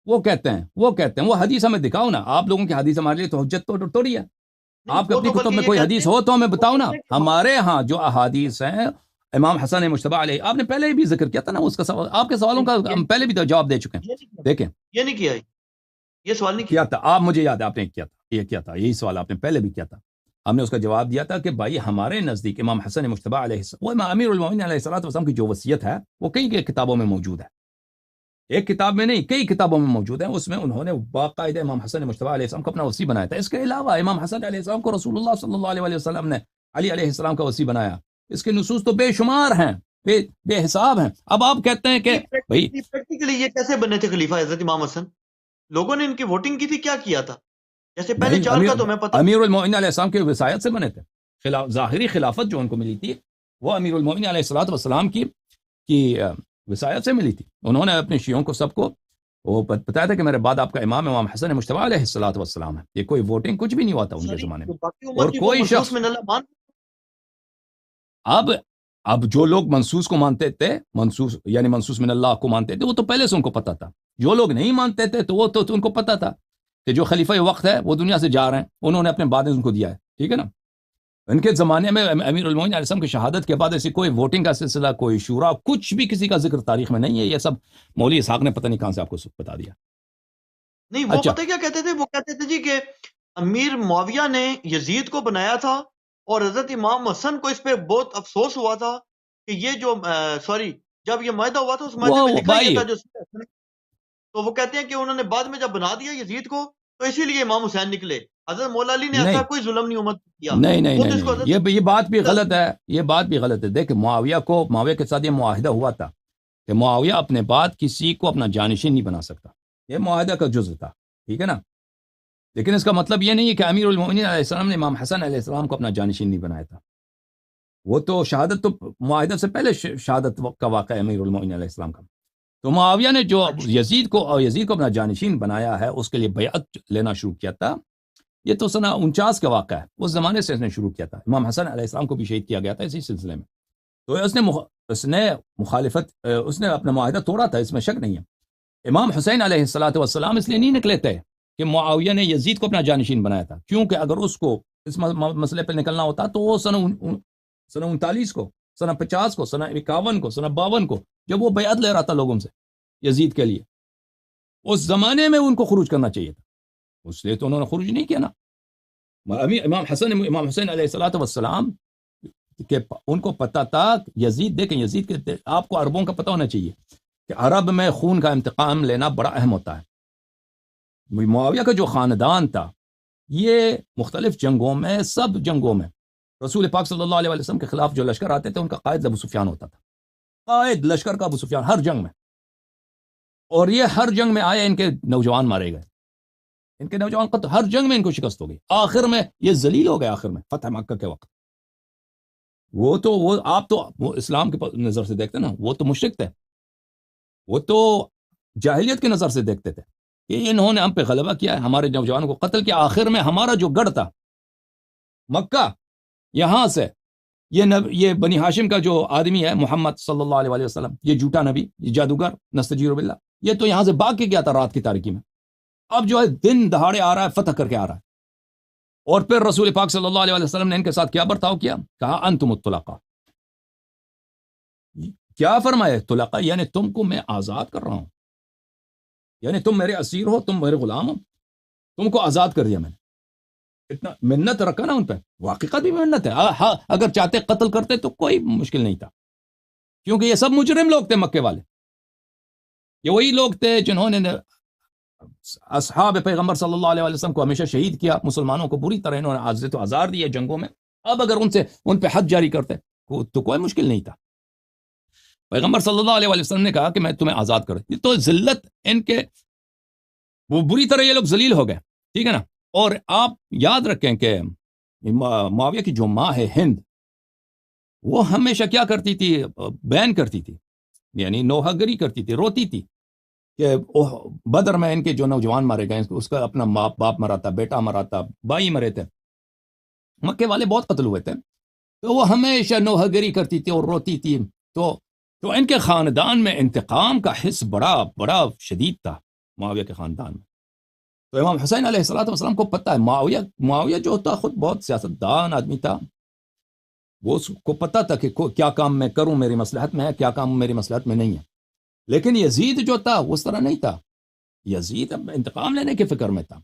وہ کہتے ہیں وہ حدیث ہمیں دکھاؤ نا. آپ لوگوں کی حدیث ہمارے لیے تو حجت توڑی ہے. نہیں آپ کے وہ اپنی تو کتب بلکہ میں یہ کوئی کہتے حدیث ہیں, ہو تو ہمیں وہ بتاؤ نا. کہتے ہیں کہ ہمارے ہاں جو احادیث ہیں امام حسن مجتبی علیہ, آپ نے پہلے بھی ذکر کیا تھا نا اس کا سوال, آپ کے سوالوں کا ہم پہلے بھی تو جواب دے چکے ہیں. دیکھیں یہ نہیں کیا, یہ سوال نہیں کیا کیا. تھا آپ, مجھے یاد ہے آپ نے کیا تھا یہی سوال آپ نے پہلے بھی کیا تھا. ہم نے اس کا جواب دیا تھا کہ بھائی ہمارے نزدیک امام حسن مجتبی علیہ السلام, وہ امام امیر المومنین علیہ الصلوۃ والسلام کی جو وصیت ہے وہ کئی کتابوں میں موجود ہے. ایک کتاب میں نہیں, کئی کتابوں میں موجود ہے. اس میں انہوں نے باقاعدہ امام حسن مجتبی علیہ السلام کو اپنا وصی بنایا تھا. اس کے علاوہ امام حسن علیہ السلام کو رسول اللہ صلی اللہ علیہ وسلم نے علی علیہ السلام کا وصی بنایا. اس کے نصوص تو بے شمار ہیں, بے حساب ہیں. اب آپ کہتے ہیں کہ بھائی پریکٹیکلی یہ کیسے بنے تھے خلیفہ حضرت امام حسن؟ لوگوں نے ان کی ووٹنگ کی تھی, کیا کیا تھا؟ جیسے پہلے نہیں, 4 کا تو میں پتہ امیر المومنین علیہ السلام کے وصایت سے بنے تھے. ظاہری خلافت جو ان کو ملی تھی وہ امیر المومنین علیہ الصلوۃ والسلام کی وصایت سے ملی تھی. انہوں نے اپنے شیعوں کو سب کو وہ بتایا تھا کہ میرے بعد آپ کا امام حسن مجتبی علیہ الصلوۃ والسلام ہے. یہ کوئی ووٹنگ کچھ بھی نہیں ہوا تھا ان کے زمانے میں. اور کوئی شخص اب جو لوگ منصوص کو مانتے تھے, منصوص من اللہ کو مانتے تھے, وہ تو پہلے سے ان کو پتا تھا. جو لوگ نہیں مانتے تھے تو وہ تو ان کو پتا تھا کہ جو خلیفہ وقت ہے وہ دنیا سے جا رہے ہیں, انہوں نے اپنے بعد ان کو دیا ہے. ٹھیک ہے نا. ان کے زمانے میں امیر المومنین علیہ السلام کی شہادت کے بعد ایسی کوئی ووٹنگ کا سلسلہ, کوئی شورا, کچھ بھی کسی کا ذکر تاریخ میں نہیں ہے. یہ سب مولوی اسحاق نے پتہ نہیں کہاں سے آپ کو بتا دیا. نہیں وہ پتہ کیا کہتے تھے, وہ کہتے تھے جی کہ امیر معاویہ نے یزید کو بنایا تھا اور حضرت امام حسن کو اس پہ بہت افسوس ہوا تھا کہ یہ جو جب یہ معاہدہ ہوا تھا اس معاہدے میں لکھا یہ تھا جو, تو وہ کہتے ہیں کہ انہوں نے بعد میں جب بنا دیا یزید کو تو اسی لیے امام حسین نکلے. حضرت مولا علی نے ایسا کوئی ظلم نہیں امت کیا. نہیں, یہ بات بھی غلط ہے. یہ بات بھی غلط ہے. دیکھ معاویہ کے ساتھ یہ معاہدہ ہوا تھا کہ معاویہ اپنے بعد کسی کو اپنا جانشین نہیں بنا سکتا. یہ معاہدہ کا جزء تھا. ٹھیک ہے نا. لیکن اس کا مطلب یہ نہیں ہے کہ امیر المومنین علیہ السلام نے امام حسن علیہ السلام کو اپنا جانشین نہیں بنایا تھا. وہ تو شہادت, تو معاہدہ سے پہلے شہادت کا واقعہ ہے امیر المومنین علیہ السلام کا. تو معاویہ نے جو یزید کو اپنا جانشین بنایا ہے, اس کے لیے بیعت لینا شروع کیا تھا. یہ تو سنہ 49 کا واقعہ ہے. اس زمانے سے اس نے شروع کیا تھا. امام حسن علیہ السلام کو بھی شہید کیا گیا تھا اسی سلسلے میں. تو اس نے مخالفت, اس نے اپنا معاہدہ توڑا تھا, اس میں شک نہیں ہے. امام حسین علیہ الصلوۃ والسلام اس لیے نہیں نکلے تھے کہ معاویہ نے یزید کو اپنا جانشین بنایا تھا, کیونکہ اگر اس کو اس مسئلے پہ نکلنا ہوتا تو وہ سنہ 39 کو, سنہ 50 کو, سنہ 51 کو, سنہ 52 کو, جب وہ بیعت لے رہا تھا لوگوں سے یزید کے لیے, اس زمانے میں ان کو خروج کرنا چاہیے تھا. اس لیے تو انہوں نے خروج نہیں کیا نا. امام حسین علیہ الصلوۃ والسلام کہ ان کو پتا تھا یزید, دیکھیں یزید کے, آپ کو عربوں کا پتہ ہونا چاہیے کہ عرب میں خون کا انتقام لینا بڑا اہم ہوتا ہے. معاویہ کا جو خاندان تھا یہ مختلف جنگوں میں, سب جنگوں میں رسول پاک صلی اللہ علیہ وسلم کے خلاف جو لشکر آتے تھے ان کا قائد ابو سفیان ہوتا تھا. قائد لشکر کا ابو سفیان ہر جنگ میں. اور یہ ہر جنگ میں آئے, ان کے نوجوان مارے گئے, ان کے نوجوان ہر جنگ میں ان کو شکست ہو گئی. آخر میں یہ ذلیل ہو گئے. آخر میں فتح مکہ کے وقت وہ آپ تو وہ اسلام کے نظر سے دیکھتے نا, وہ تو مشرک تھے, وہ تو جاہلیت کی نظر سے دیکھتے تھے کہ انہوں نے ہم پہ غلبہ کیا ہے, ہمارے نوجوانوں کو قتل کیا. آخر میں ہمارا جو گڑھ تھا مکہ, یہاں سے یہ بنی ہاشم کا جو آدمی ہے محمد صلی اللہ علیہ وسلم, یہ جھوٹا نبی, یہ جادوگر نستجیر باللہ, یہ تو یہاں سے بھاگ کے گیا تھا رات کی تاریکی میں. اب جو ہے دن دہاڑے آ رہا ہے, فتح کر کے آ رہا ہے. اور پھر رسول پاک صلی اللہ علیہ وسلم نے ان کے ساتھ کیا برتاؤ کیا, کہا انتم الطلقاء. کیا فرمایا طلقاء, یعنی تم کو میں آزاد کر رہا ہوں, یعنی تم میرے اسیر ہو, تم میرے غلام ہو, تم کو آزاد کر دیا میں نے. اتنا منت رکھا نا ان پہ, واقعات بھی منت ہے. اگر چاہتے قتل کرتے تو کوئی مشکل نہیں تھا, کیونکہ یہ سب مجرم لوگ تھے مکے والے. یہ وہی لوگ تھے جنہوں نے اصحاب پیغمبر صلی اللہ علیہ وسلم کو ہمیشہ شہید کیا, مسلمانوں کو بری طرح انہوں نے عزت و آزار دیے جنگوں میں. اب اگر ان پہ حد جاری کرتے تو کوئی مشکل نہیں تھا. پیغمبر صلی اللہ علیہ وسلم نے کہا کہ میں تمہیں آزاد کروں. تو ذلت ان کے وہ بری طرح یہ لوگ ذلیل ہو گئے, ٹھیک ہے نا. اور آپ یاد رکھیں کہ معاویہ کی جو ماں ہے ہند, وہ ہمیشہ کیا کرتی تھی, بیان کرتی تھی, یعنی نوحہ گری کرتی تھی, روتی تھی کہ بدر میں ان کے جو نوجوان مارے گئے, اس کا اپنا باپ مرا تھا, بیٹا مرا تھا, بھائی مرے تھے, مکے والے بہت قتل ہوئے تھے. تو وہ ہمیشہ نوحہ گری کرتی تھی اور روتی تھی. تو ان کے خاندان میں انتقام کا حس بڑا شدید تھا معاویہ کے خاندان میں. تو امام حسین علیہ السلام کو پتہ ہے, معاویہ جو تھا خود بہت سیاستدان آدمی تھا, وہ اس کو پتہ تھا کہ کیا کام میں کروں میری مصلحت میں ہے, کیا کام میری مصلحت میں نہیں ہے. لیکن یزید جو تھا اس طرح نہیں تھا. یزید اب انتقام لینے کی فکر میں تھا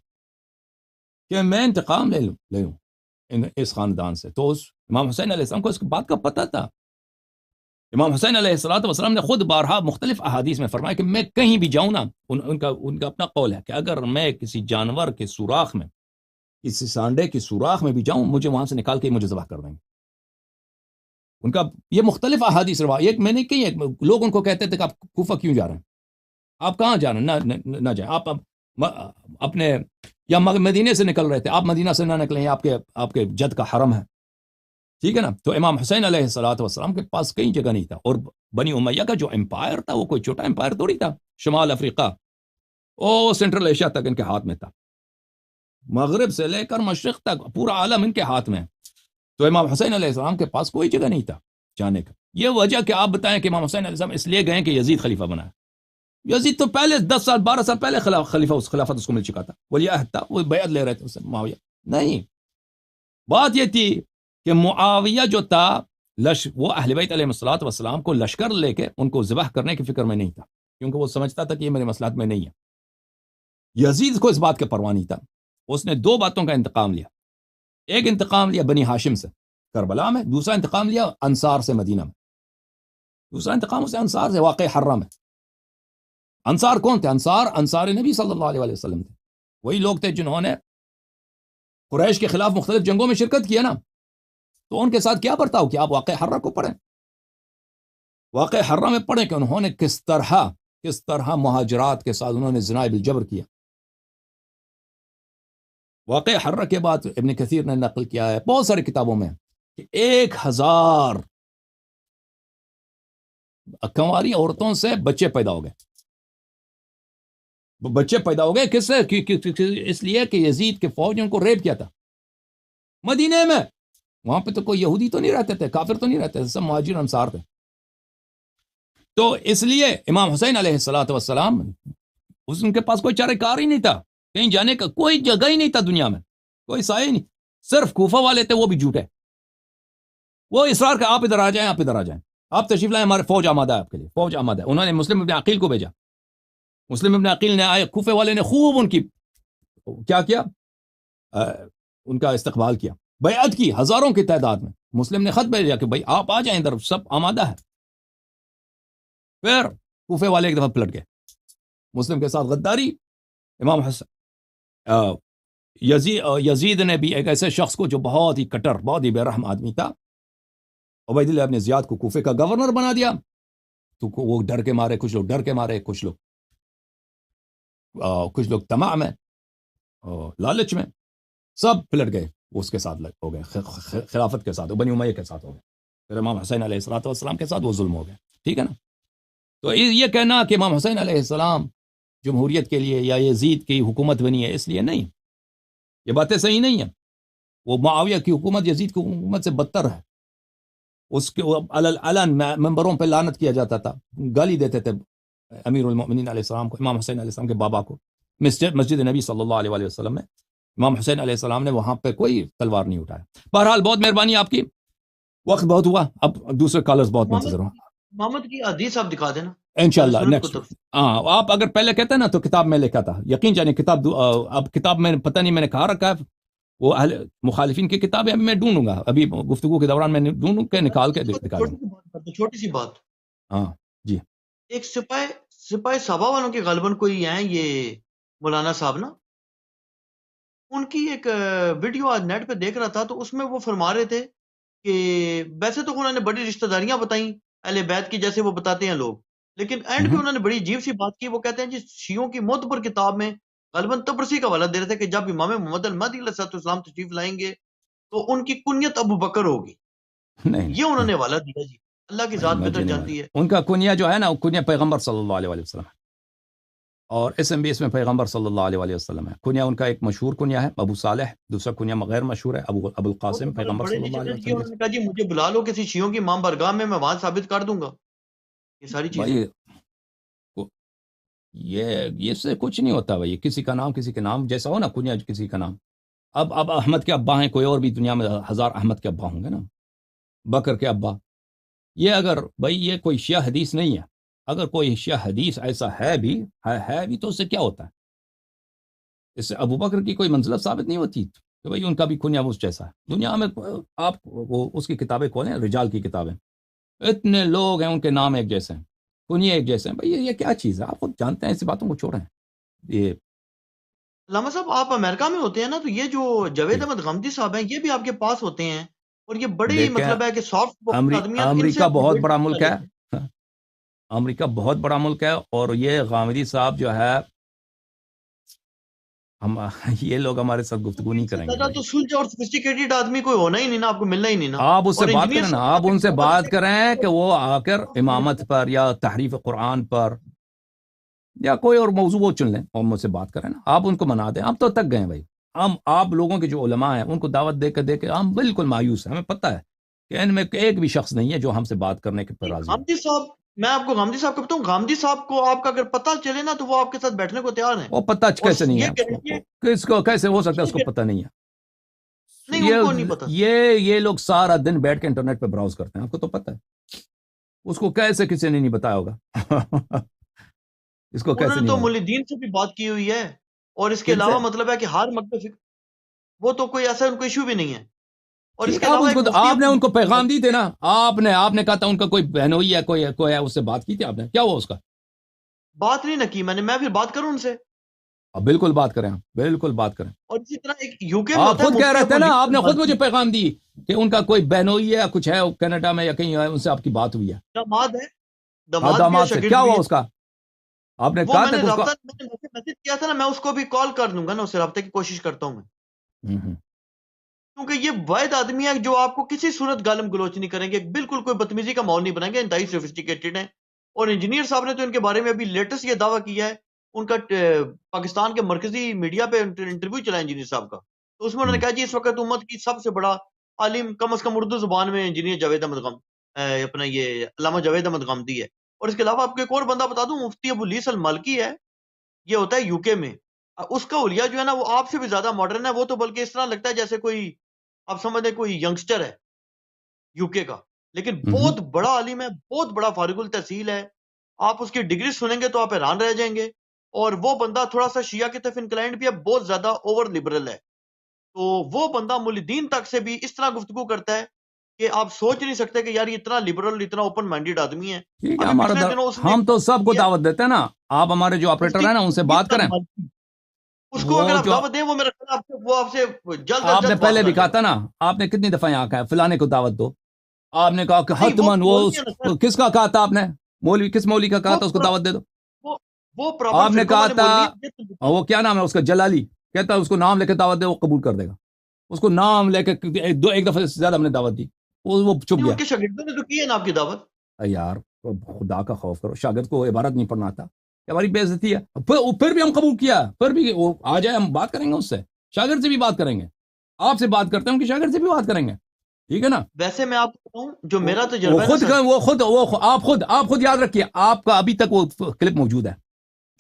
کہ میں انتقام لے لوں اس خاندان سے. تو امام حسین علیہ السلام کو اس بات کا پتہ تھا. امام حسین علیہ السلام نے خود بارہا مختلف احادیث میں فرمایا کہ میں کہیں بھی جاؤں نا, ان کا اپنا قول ہے کہ اگر میں کسی جانور کے سوراخ میں, کسی سانڈے کی سوراخ میں بھی جاؤں, مجھے وہاں سے نکال کے مجھے ذبح کر دیں گے. ان کا یہ مختلف احادیث روایت میں نے کہی ہے. لوگ ان کو کہتے تھے کہ آپ کوفہ کیوں جا رہے ہیں, آپ کہاں جا رہے ہیں, نہ جائیں آپ اپنے, یا مدینے سے نکل رہے تھے, آپ مدینہ سے نہ نکلیں, آپ کے جد کا حرم ہے, ٹھیک ہے نا. تو امام حسین علیہ السلام کے پاس کئی جگہ نہیں تھا. اور بنی امیہ کا جو امپائر تھا وہ کوئی چھوٹا امپائر تھوڑی تھا. شمال افریقہ او سینٹرل ایشیا تک ان کے ہاتھ میں تھا, مغرب سے لے کر مشرق تک پورا عالم ان کے ہاتھ میں. تو امام حسین علیہ السلام کے پاس کوئی جگہ نہیں تھا جانے کا. یہ وجہ کہ آپ بتائیں کہ امام حسین علیہ السلام اس لیے گئے کہ یزید خلیفہ بنا. یزید تو پہلے 10 سال 12 سال پہلے خلافت اس کو مل چکا تھا, ولی عہد تھا, وہ بیعت لے رہے تھے اس سے معاویہ. نہیں, بات یہ تھی کہ معاویہ جو تھا وہ اہل بیت علیہ السلام کو لشکر لے کے ان کو ذبح کرنے کی فکر میں نہیں تھا, کیونکہ وہ سمجھتا تھا کہ یہ میرے مصلحت میں نہیں ہے. یزید کو اس بات کا پرواہ نہیں تھا. اس نے 2 باتوں کا انتقام لیا. ایک انتقام لیا بنی ہاشم سے کربلا میں, دوسرا انتقام لیا انصار سے مدینہ میں. دوسرا انتقام اسے انصار سے واقع حرہ میں. انصار کون تھے؟ انصار نبی صلی اللہ علیہ وسلم تھے. وہی لوگ تھے جنہوں نے قریش کے خلاف مختلف جنگوں میں شرکت کیا نا. تو ان کے ساتھ کیا برتاؤ کیا, آپ واقع حرہ کو پڑھیں, واقع حرہ میں پڑھیں کہ انہوں نے کس طرح مہاجرات کے ساتھ انہوں نے زنا بالجبر کیا. واقع حرہ کے بعد ابن کثیر نے نقل کیا ہے بہت ساری کتابوں میں کہ 1000 کنواری عورتوں سے بچے پیدا ہو گئے. بچے پیدا ہو گئے کس سے؟ اس لیے کہ یزید کے فوج نے ان کو ریپ کیا تھا مدینے میں. وہاں پہ تو کوئی یہودی تو نہیں رہتے تھے, کافر تو نہیں رہتے تھے, سب مہاجر انصار تھے. تو اس لیے امام حسین علیہ السلام ان کے پاس کوئی چارہ کار ہی نہیں تھا, کہیں جانے کا کوئی جگہ ہی نہیں تھا دنیا میں, کوئی سائے نہیں. صرف کوفہ والے تھے, وہ بھی جھوٹے, وہ اصرار کہ آپ ادھر آ جائیں, آپ ادھر آ جائیں, آپ تشریف لائیں, ہمارے فوج آمادہ ہے آپ کے لیے, فوج آمادہ ہے. انہوں نے مسلم ابن عقیل کو بھیجا. مسلم ابن عقیل نے آئے, کوفے والے نے خوب ان کی کیا ان کا استقبال کیا, بیعت کی ہزاروں کی تعداد میں. مسلم نے خط بھیجا کہ بھائی آپ آ جائیں ادھر, سب آمادہ ہے. پھر کوفے والے ایک دفعہ پلٹ گئے, مسلم کے ساتھ غداری. امام حسن یزید نے بھی ایک ایسے شخص کو جو بہت ہی کٹر, بہت ہی بے رحم آدمی تھا, عبید اللہ ابن زیاد کو کوفے کا گورنر بنا دیا. تو وہ ڈر کے مارے, کچھ لوگ ڈر کے مارے, کچھ لوگ طمع میں, لالچ میں, سب پلٹ گئے. اس کے ساتھ ہو گئے, خلافت کے ساتھ, بنی امیہ کے ساتھ ہو گئے. پھر امام حسین علیہ السلام کے ساتھ وہ ظلم ہو گئے, ٹھیک ہے نا. تو یہ کہنا کہ امام حسین علیہ السلام جمہوریت کے لیے یا یزید کی حکومت بنی ہے اس لیے نہیں, یہ باتیں صحیح نہیں ہیں. وہ معاویہ کی حکومت یزید کی حکومت سے بدتر ہے. اس کے علن ممبروں پہ لعنت کیا جاتا تھا, گالی دیتے تھے امیر المؤمنین علیہ السلام کو, امام حسین علیہ السلام کے بابا کو. مسجد نبی صلی اللہ علیہ وسلم میں امام حسین علیہ السلام نے وہاں پہ کوئی تلوار نہیں اٹھایا. بہرحال بہت مہربانی آپ کی, وقت بہت ہوا, اب دوسرے کالرز بہت منتظر ہوں. محمد کی حدیث آپ دکھا دینا انشاءاللہ نیکسٹ. ہاں آپ اگر پہلے کہتے ہیں نا تو کتاب میں لکھا تھا, یقین جانے کتاب اب کتاب میں پتہ نہیں میں نے کہاں رکھا ہے, وہ مخالفین کی کتاب ہے, ابھی میں ڈھونڈوں گا, ابھی گفتگو کے دوران میں ڈھونڈوں کے نکال کے دکھا دوں. چھوٹی سی بات, ہاں جی, ایک سپاہی صحابہ والوں کے غالباً کوئی ہیں یہ مولانا صاحب نا, ان کی ایک ویڈیو آج نیٹ پہ دیکھ رہا تھا, تو اس میں وہ فرما رہے تھے کہ ویسے تو انہوں نے بڑی رشتہ داریاں بتائیں, اہل بیت کی جیسے وہ بتاتے ہیں لوگ. لیکن اینڈ پہ انہوں نے بڑی عجیب سی بات کی. وہ کہتے ہیں جی شیعوں کی معتبر کتاب میں غالباً تبرسی کا حوالہ دے رہے تھے کہ جب امام محمد المہدی علیہ السلام تشریف لائیں گے تو ان کی کنیت ابو بکر ہوگی. نہیں یہ انہوں نے حوالہ دیا جی. اللہ کی ذات مجھے بہتر نہیں جانتی ہے. معلوم. ان کا کنیا جو ہے نا وہ کنیا پیغمبر صلی اللہ علیہ وسلم ہے، اور اسم بھی اس میں پیغمبر صلی اللہ علیہ وسلم ہے. کنیا ان کا ایک مشہور کنیا ہے ابو صالح، دوسرا کنیا غیر مشہور ہے ابو وہ تو القاسم، پیغمبر بڑے صلی اللہ نیچے علیہ تھے جی. وسلم انہوں نے کہا جی مجھے بلا لو کسی شیعوں کی امام برگاہ میں وہاں ثابت کر دوں گا یہ ساری چیزیں. بھائی. یہ سے کچھ نہیں ہوتا بھائی. کسی کا نام کسی کے نام جیسا ہو نا، کنیا کسی کا نام. اب احمد کے ابا ہیں، کوئی اور بھی دنیا میں ہزار احمد کے ابا ہوں گے نا، بکر کے ابا. یہ اگر بھائی یہ کوئی شیعہ حدیث نہیں ہے، اگر کوئی شیعہ حدیث ایسا ہے بھی تو اس سے کیا ہوتا ہے؟ اس سے ابو بکر کی کوئی منزلت ثابت نہیں ہوتی کہ بھائی ان کا بھی کنیا اس جیسا ہے. دنیا میں آپ وہ اس کی کتابیں کھولیں، رجال کی کتابیں، اتنے لوگ ہیں ان کے نام ایک جیسے ہیں، کنیا ایک جیسے ہیں. بھائی یہ کیا چیز ہے؟ آپ خود جانتے ہیں، ایسی باتوں کو چھوڑیں. یہ علامہ صاحب آپ امریکہ میں ہوتے ہیں نا، تو یہ جو جاوید جی احمد غامدی صاحب ہیں یہ بھی آپ کے پاس ہوتے ہیں اور یہ بڑے ہی دیکھیں، مطلب ہے کہ سافٹ آدمی ہیں. تو ان سے امریکہ اپنی بہت ڈیٹ بڑا نہ ملک ہے. لیتے. امریکہ بہت بڑا ملک ہے، اور یہ غامدی صاحب جو ہے ہم یہ لوگ ہمارے ساتھ گفتگو ان نہیں سے کریں گے زیادہ بھائی. تو سلجھا اور سوفسٹیکیٹڈ آدمی کوئی ہونا ہی نہیں نا، آپ کو ملنا ہی نہیں نا. آپ اس سے اور بات انجینئر کریں نا، صاحب آپ ان سے بات کریں کہ وہ آ کر امامت صاحب پر یا تحریف قرآن پر یا کوئی اور موضوع وہ چن لیں اور مجھ سے بات کریں نا. آپ ان کو منا دیں. آپ تو تک گئے بھائی. آپ لوگوں کے جو علماء ہیں ان کو دعوت دے کے ہم بالکل مایوس ہیں. ہمیں پتہ ہے کہ ان میں ایک بھی شخص نہیں ہے جو ہم سے بات کرنے کے پر راضی ہو. غامدی صاحب، میں آپ کو غامدی صاحب کو بتاؤں، غامدی صاحب کو آپ کا اگر پتہ چلے نا تو وہ آپ کے ساتھ بیٹھنے کو تیار ہیں. وہ پتہ اور کیسے نہیں ہے یہ اس گارنٹی ہے، کس کو کیسے ہو سکتا ہے اس کو پتہ نہیں ہے؟ نہیں ان کو نہیں پتا. یہ لوگ سارا دن بیٹھ کے انٹرنیٹ پہ براؤز کرتے ہیں. آپ کو تو پتہ ہے اس کو کیسے کسی نے نہیں بتایا ہوگا. اس کو انہوں کیسے نے نہیں تو معلوم؟ مولوی دین سے بھی بات کی ہوئی ہے. اور اس کے کن سے؟ علاوہ مطلب ہے کہ ہر مکتب وہ تو کوئی ایسا ان کو ایشو بھی نہیں ہے. اور اس ٹھیک کے ہے، علاوہ ایک مفتی آپ نے ان کو پیغام دی تھے نا. آپ نے کہا تھا ان کا کوئی بہنوئی ہے، کوئی ہے، اس سے بات کی تھی آپ نے؟ کیا ہوا اس کا؟ بات نہیں نہ کی میں نے. میں پھر بات کروں ان سے. اب بالکل بات کریں، بالکل بات کریں. اور اسی طرح ایک یو کے میں آپ ہوتا ہے خود کہہ مفتی رہے تھے ابو نا، علی آپ نے خود مجھے البالکی. پیغام دی کہ ان کا کوئی بہنوئی ہے، کچھ ہے کینیڈا میں یا کہیں ہے، ان سے آپ کی بات ہوئی ہے. داماد ہے، ہاں، داماد بھی ہے، داماد سے کیا شاگرد ہوا بھی ہے. اس کا؟ آپ نے وہ کہا میں تھا نے کہ اس کو رابطہ میں نے میسج کیا تھا نا، میں اس کو بھی کال کر لوں گا نا، اسے رابطے کی کوشش کرتا ہوں میں. کیونکہ یہ واحد آدمی ہے جو آپ کو کسی صورت گالم گلوچ نہیں کریں گے، بالکل کوئی بدتمیزی کا ماحول نہیں بنائیں گے. انتہائی سوفسٹیکیٹڈ ہیں. اور انجینئر صاحب نے تو ان کے بارے میں ابھی لیٹسٹ یہ دعویٰ کیا ہے. ان کا پاکستان کے مرکزی میڈیا پہ انٹرویو چلا انجینئر صاحب کا، تو اس میں انہوں نے کہا جی اس وقت امت کی سب سے بڑا عالم کم از کم اردو زبان میں انجینئر جاوید احمد اپنا یہ علامہ جاوید احمد غامدی ہے. اور اس کے علاوہ آپ کو ایک اور بندہ بتا دوں، مفتی ابو لیس المالکی ہے. یہ ہوتا ہے یو کے میں. اس کا حلیہ جو ہے نا وہ آپ سے بھی زیادہ ماڈرن ہے. وہ تو بلکہ اس طرح لگتا ہے جیسے کوئی آپ سمجھ لیں کوئی ینگسٹر ہے یو کے کا، لیکن بہت بڑا عالم ہے، بہت بڑا فارغ التحصیل ہے. آپ اس کی ڈگری سنیں گے تو آپ حیران رہ جائیں گے. اور وہ بندہ تھوڑا سا شیعہ کی طرف انکلائنڈ بھی ہے، بہت زیادہ اوور لبرل ہے. تو وہ بندہ مولدین تک سے بھی اس طرح گفتگو کرتا ہے کہ آپ سوچ نہیں سکتے کہ یار یہ اتنا لبرل، اتنا اوپن مائنڈیڈ آدمی ہے. ٹھیک ہے، ابھی پچھلے دنوں اس نے ہم تو سب کو کیا دعوت دیتے ہیں نا. آپ ہمارے جو آپریٹر مفتی ہیں نا ان سے بات کریں. اس کو اگر وہ آپ جو دعوت دیں وہ میرا خیال وہ آپ سے جلد از آپ نے جلد پہلے باز بھی آ کہا جائے تھا گا. نا، آپ نے کتنی دفعہ یہاں کہا فلانے کو دعوت دو. آپ نے کہا کہ نہیں وہ حتمن مولوی ہے نا سر، کس کا کہا تھا آپ نے؟ مولوی کس مولوی کا کہا وہ تھا اس کو دعوت دے دو؟ وہ وہ پراپر آپ نے فرقوں کہا والے تھا مولوی ہیں. وہ کیا نام ہے اس کا، جلالی، کہتا ہے اس کو نام لے کے دعوت دے وہ قبول کر دے گا. اس کو نام لے کے ایک دفعہ سے زیادہ ہم نے دعوت دی، وہ چپ نہیں گیا. ان کے شاگردوں نے تو کی ہے نا آپ کی دعوت. یار خدا کا خوف کرو، شاگرد کو عبارت نہیں پڑھنا آتا، ہماری بے عزتی ہے. پھر بھی ہم قبول کیا، پھر بھی وہ آ جائے ہم بات کریں گے اس سے، شاگرد سے بھی بات کریں گے. آپ سے بات کرتے ہیں ان کی شاگرد سے بھی بات کریں گے. ٹھیک ہے نا. ویسے میں آپ کو بتاؤں جو میرا وہ تجربہ ہے نا خود سر، آپ خود یاد رکھیے، آپ کا ابھی تک وہ کلپ موجود ہے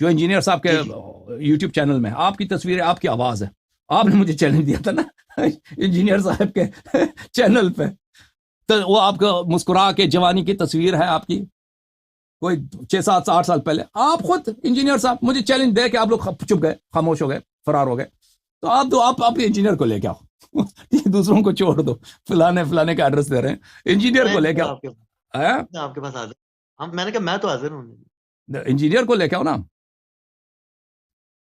جو انجینئر صاحب کے جی جی یوٹیوب چینل میں. آپ کی تصویر ہے، آپ کی آواز ہے. آپ نے مجھے چیلنج دیا تھا نا انجینئر صاحب کے چینل پہ، تو وہ آپ کو مسکرا کے جوانی کی تصویر ہے آپ کی، کوئی 6 7 8 سال پہلے. آپ خود انجینئر صاحب مجھے چیلنج دے کہ آپ لوگ چپ گئے، خاموش ہو گئے، فرار ہو گئے. تو آپ انجینئر کو لے کے آؤ دوسروں کو چھوڑ دو. فلانے کا ایڈریس دے رہے ہیں، انجینئر کو لے کے آپ کے آؤ. میں آپ کے پاس حاضر میں نے کہا میں تو حاضر ہوں. انجینئر کو لے کے آؤ نا.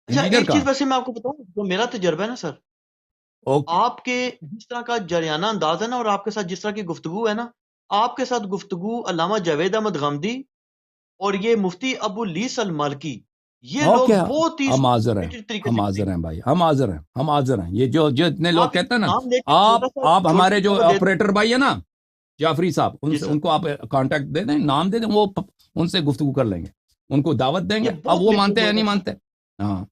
اچھا انجینئر ایک کا چیز ویسے میں آپ کو بتاؤں جو میرا تجربہ ہے نا سر، اوکے. آپ کے جس طرح کا جریانہ انداز ہے نا اور آپ کے ساتھ جس طرح کی گفتگو ہے نا، آپ کے ساتھ گفتگو علامہ جاوید احمد غامدی اور یہ مفتی ابو لیس المالکی، یہ لوگ اوکے، بہت ہی ہم حاضر ہیں، sophisticated طریقے ہم سے حاضر کریں ہیں بھائی، ہم حاضر ہیں، ہم حاضر ہیں۔ یہ جو جتنے گے۔ لوگ آپ کہتے ہیں نا، نام لے کے آپ چھوٹا سا ہمارے چھوٹی جو دعوت دے دیں۔ آپریٹر بھائی ہیں نا جعفری صاحب، جی سر، ان کو آپ کانٹیکٹ دے دیں، نام دے دیں، وہ ان سے گفتگو کر لیں گے، ان کو دعوت دیں گے۔ یہ اب بہت وہ بہتر مانتے ہیں یا لوگ نہیں ہیں۔ مانتے؟ ہاں،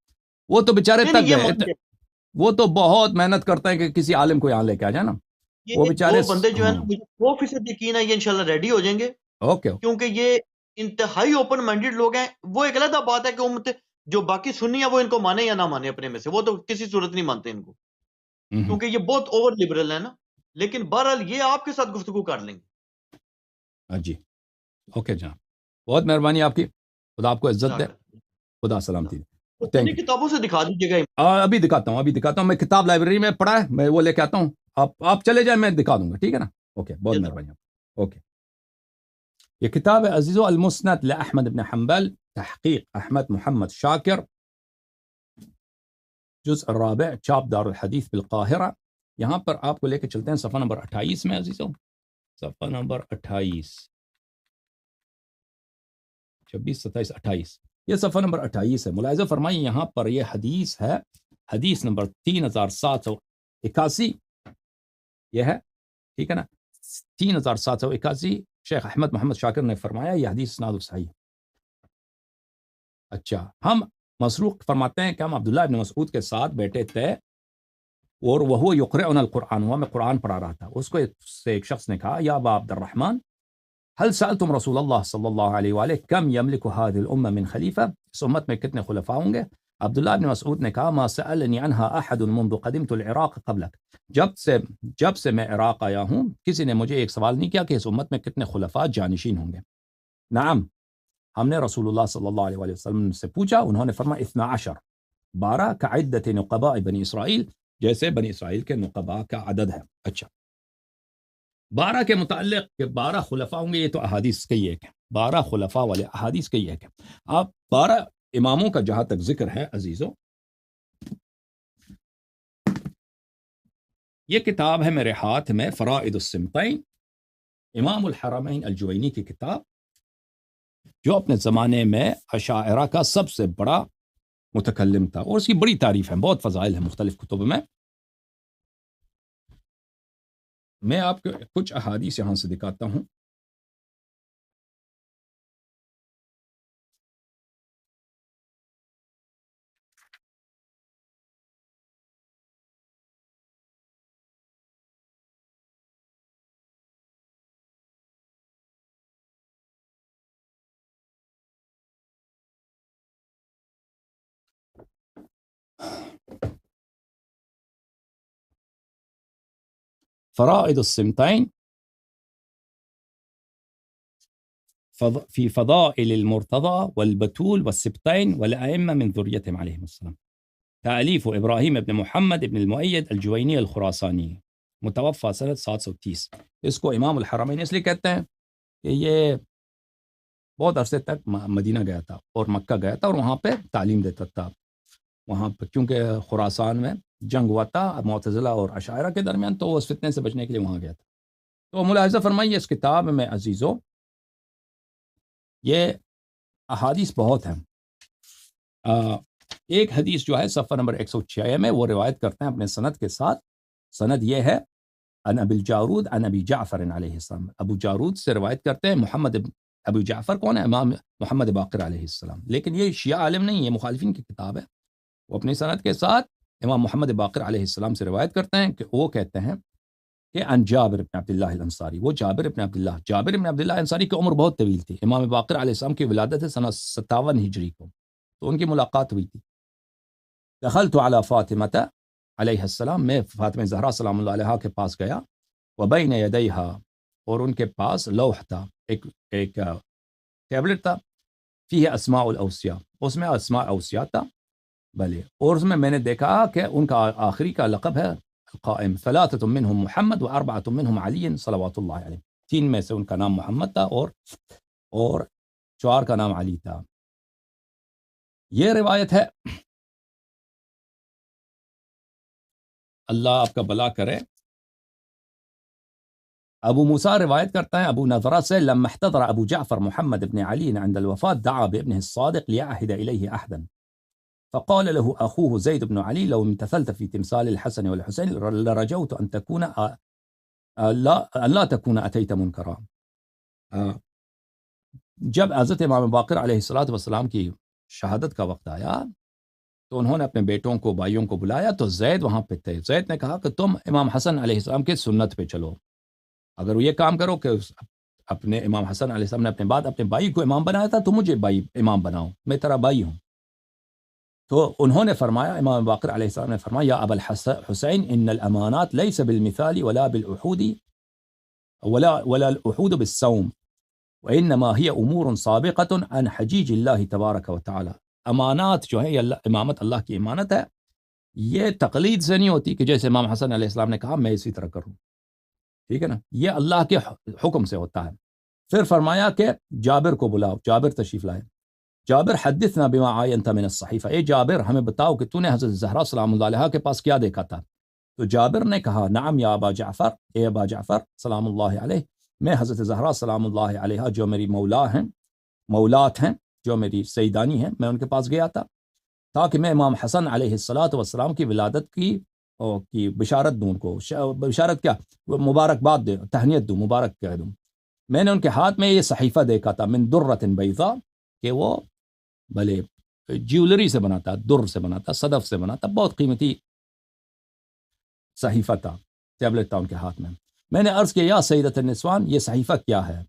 وہ تو بےچارے نہیں نہیں، تک یہ گئے، مان گئے۔ وہ تو بہت محنت کرتے ہیں کہ کسی عالم کو یہاں لے کے آ جائے نا، وہ یہ بےچارے۔ دو بندے جو ہے نا، ہاں، مجھے 100% یقین ہے یہ انشاءاللہ ریڈی ہو جائیں گے، اوکے، کیونکہ یہ انتہائی اوپن مائنڈیڈ لوگ ہیں۔ وہ ایک علیحدہ بات ہے کہ امت جو باقی سنی ہے وہ ان کو مانے یا نہ مانے اپنے میں سے، وہ تو کسی صورت نہیں مانتے ان کو، کیونکہ یہ بہت اوور لبرل ہے نا۔ لیکن بہرحال یہ آپ کے ساتھ گفتگو کر لیں گے۔ ہاں جی، اوکے جناب، بہت مہربانی آپ کی، خدا آپ کو عزت دے، جزاک اللہ۔ خدا سلامتی دے، تو تھینک پہلے یو۔ کتابوں سے دکھا دیجیے گا۔ ابھی دکھاتا ہوں، ابھی دکھاتا ہوں، میں کتاب لائبریری میں پڑھا ہے، میں وہ لے کے آتا ہوں، آپ چلے جائیں، میں دکھا دوں گا، ٹھیک ہے نا؟ اوکے، بہت جزاک مہربانی آپ، اوکے۔ یہ کتاب ہے عزیزو المسند لأحمد بن حنبل، تحقیق احمد محمد شاکر، جزء الرابع، چاپ دار الحدیث بالقاہرہ۔ یہاں پر آپ کو لے کے چلتے ہیں صفحہ نمبر 28 میں عزیزو، صفحہ نمبر 28، 26، 27، 28، یہ صفحہ نمبر 28 ہے۔ ملاحظہ فرمائیے یہاں پر یہ حدیث ہے، حدیث نمبر 3781، یہ ہے، ٹھیک ہے نا؟ 3781، شیخ احمد محمد شاکر نے فرمایا یہ حدیث اسناد صحیح۔ اچھا، ہم مسروق فرماتے ہیں کہ ہم عبداللہ ابن مسعود کے ساتھ بیٹھے تھے، اور وہ یقرئنا القرآن، وہ میں قرآن پڑھا رہا تھا، اس کو سے ایک شخص نے کہا یا ابا عبد الرحمن هل سألتم رسول اللہ صلی اللہ علیہ وآلہ کم یملک هذه الامة من خلیفہ، اس امت میں کتنے خلفاء ہوں گے؟ عبداللہ ابن مسعود نے کہا ما سألنی عنها احد منذ قدمت العراق قبلک، جب سے میں عراق آیا ہوں کسی نے مجھے ایک سوال نہیں کیا کہ اس امت میں کتنے خلفاء جانشین ہوں گے۔ نعم، ہم نے رسول اللہ صلی اللہ علیہ وآلہ وسلم سے پوچھا، انہوں نے فرمایا 12، 12 کعدت نقباء بنی اسرائیل، جیسے بنی اسرائیل کے نقباء کا عدد ہے۔ اچھا، 12 کے متعلق کہ 12 خلفاء ہوں گے، یہ تو احادیث کا ہی ایک ہے، 12 خلفاء والے احادیث کا ہی ایک ہے۔ آپ 12 اماموں کا جہاں تک ذکر ہے عزیزو، یہ کتاب ہے میرے ہاتھ میں، فرائض السمتین، امام الحرمین الجوینی کی کتاب، جو اپنے زمانے میں اشاعرہ کا سب سے بڑا متکلم تھا، اور اس کی بڑی تعریف ہے، بہت فضائل ہیں مختلف کتب میں۔ میں آپ کو کچھ احادیث یہاں سے دکھاتا ہوں۔ فرائض السمتین في فضائل المرتضى والبتول والسبتين والأئمة من ذريتهم عليهم السلام، تأليف إبراهيم بن محمد بن المؤيد الجويني الخراساني، متوفى سنة 730۔ اس کو امام الحرمین اس لیے کہتے ہیں کہ یہ بہت عرصے تک مدینہ گیا تھا اور مکہ گیا تھا، اور وہاں پہ تعلیم دیتا تھا وہاں پہ، کیونکہ خراسان میں جنگ ہوا تھا معتزلہ اور اشاعرہ کے درمیان، تو وہ اس فتنے سے بچنے کے لیے وہاں گیا تھا۔ تو ملاحظہ فرمائیے اس کتاب میں عزیزو، یہ احادیث بہت ہیں۔ ایک حدیث جو ہے صفحہ نمبر 106 میں، وہ روایت کرتے ہیں اپنے سند کے ساتھ، سند یہ ہے عن ابی الجارود عن ابی جعفر علیہ السلام، ابو جارود سے روایت کرتے ہیں محمد ابو جعفر کون ہے؟ امام محمد باقر علیہ السلام، لیکن یہ شیعہ عالم نہیں، یہ مخالفین کی کتاب ہے۔ وہ اپنی سند کے ساتھ امام محمد باقر علیہ السلام سے روایت کرتے ہیں کہ وہ کہتے ہیں کہ ان جابر بن عبداللہ الانصاری، وہ جابر بن عبداللہ انصاری کی عمر بہت طویل تھی، امام باقر علیہ السلام کی ولادت ہے سنہ 57 ہجری کو، تو ان کی ملاقات ہوئی تھی۔ دخلت علی فاطمہ علیہ السلام، میں فاطمہ زہرا سلام اللہ علیہا کے پاس گیا، وبین یدیہا، اور ان کے پاس لوح تھا، ایک ٹیبلٹ تھا، فیہ اسماء الاوصیاء، اس میں اسماء اوصیاء تھا، بھلے، اور اس میں نے دیکھا کہ ان کا آخری کا لقب ہے القائم، ثلاثۃ منہم محمد واربعۃ منہم علی صلوات اللہ علیہ، 3 میں سے ان کا نام محمد تھا اور 4 کا نام علی تھا۔ یہ روایت ہے، اللہ آپ کا بھلا کرے، ابو موسیٰ روایت کرتا ہے ابو نضرہ سے لما احتضر ابو جعفر محمد بن علي عند الوفاة دعا بابنه الصادق ليعهد إليه عهدا فقال له أخوه زيد بن علي لو امتثلت في تمثال الحسن والحسين لرجوت أن تكون لا تكون أتيت منكرا. جب حضرت امام باقر علیہ الصلوۃ والسلام کی شہادت کا وقت آیا تو انہوں نے اپنے بیٹوں کو بھائیوں کو بلایا تو زید وہاں پہ تھے. زید نے کہا کہ تم امام حسن علیہ السلام کے سنت پہ چلو، اگر وہ یہ کام کرو کہ اپنے امام حسن علیہ السلام نے اپنے بعد اپنے بھائی کو امام بنایا تھا تو مجھے بھائی امام بناؤ، میں تیرا بھائی ہوں. تو انہوں نے فرمایا، امام باقر علیہ السلام نے فرمایا یا ابا الحسین ان الامانات لیس بالمثال ولا بالعہود ولا العہود بالصوم وانما هي امور سابقه عن حجیج اللہ تبارک وتعالی. امانات جو ہے یہ امامت اللہ کی امانت ہے، یہ تقلید سے نہیں ہوتی کہ جیسے امام حسن علیہ السلام نے کہا میں اسی طرح کروں، ٹھیک ہے نا، یہ اللہ کے حکم سے ہوتا ہے. پھر فرمایا کہ جابر کو بلاؤ، جابر تشریف لائے. جابر حدثنا بما عاینت من الصحیفہ، اے جابر ہمیں بتاؤ کہ تو نے حضرت زہرا سلام اللہ علیہا کے پاس کیا دیکھا تھا. تو جابر نے کہا نعم یا ابا جعفر، اے ابا جعفر سلام اللہ علیہ، میں حضرت زہرا سلام اللہ علیہا جو میری مولات ہیں، جو میری سیدانی ہیں، میں ان کے پاس گیا تھا تاکہ میں امام حسن علیہ الصلوۃ والسلام کی ولادت کی بشارت دوں، ان کو بشارت کیا مبارکباد دوں، تہنیت دوں، مبارک کہہ دوں. میں نے ان کے ہاتھ میں یہ صحیفہ دیکھا تھا من درۃ بیضاء، کہ وہ بھلے جیولری سے بنا تھا، در سے بنا تھا، صدف سے بنا تھا، بہت قیمتی صحیفہ تھا، ٹیبلٹ تھا ان کے ہاتھ میں. میں نے عرض کیا یا سیدۃ النسوان یہ صحیفہ کیا ہے؟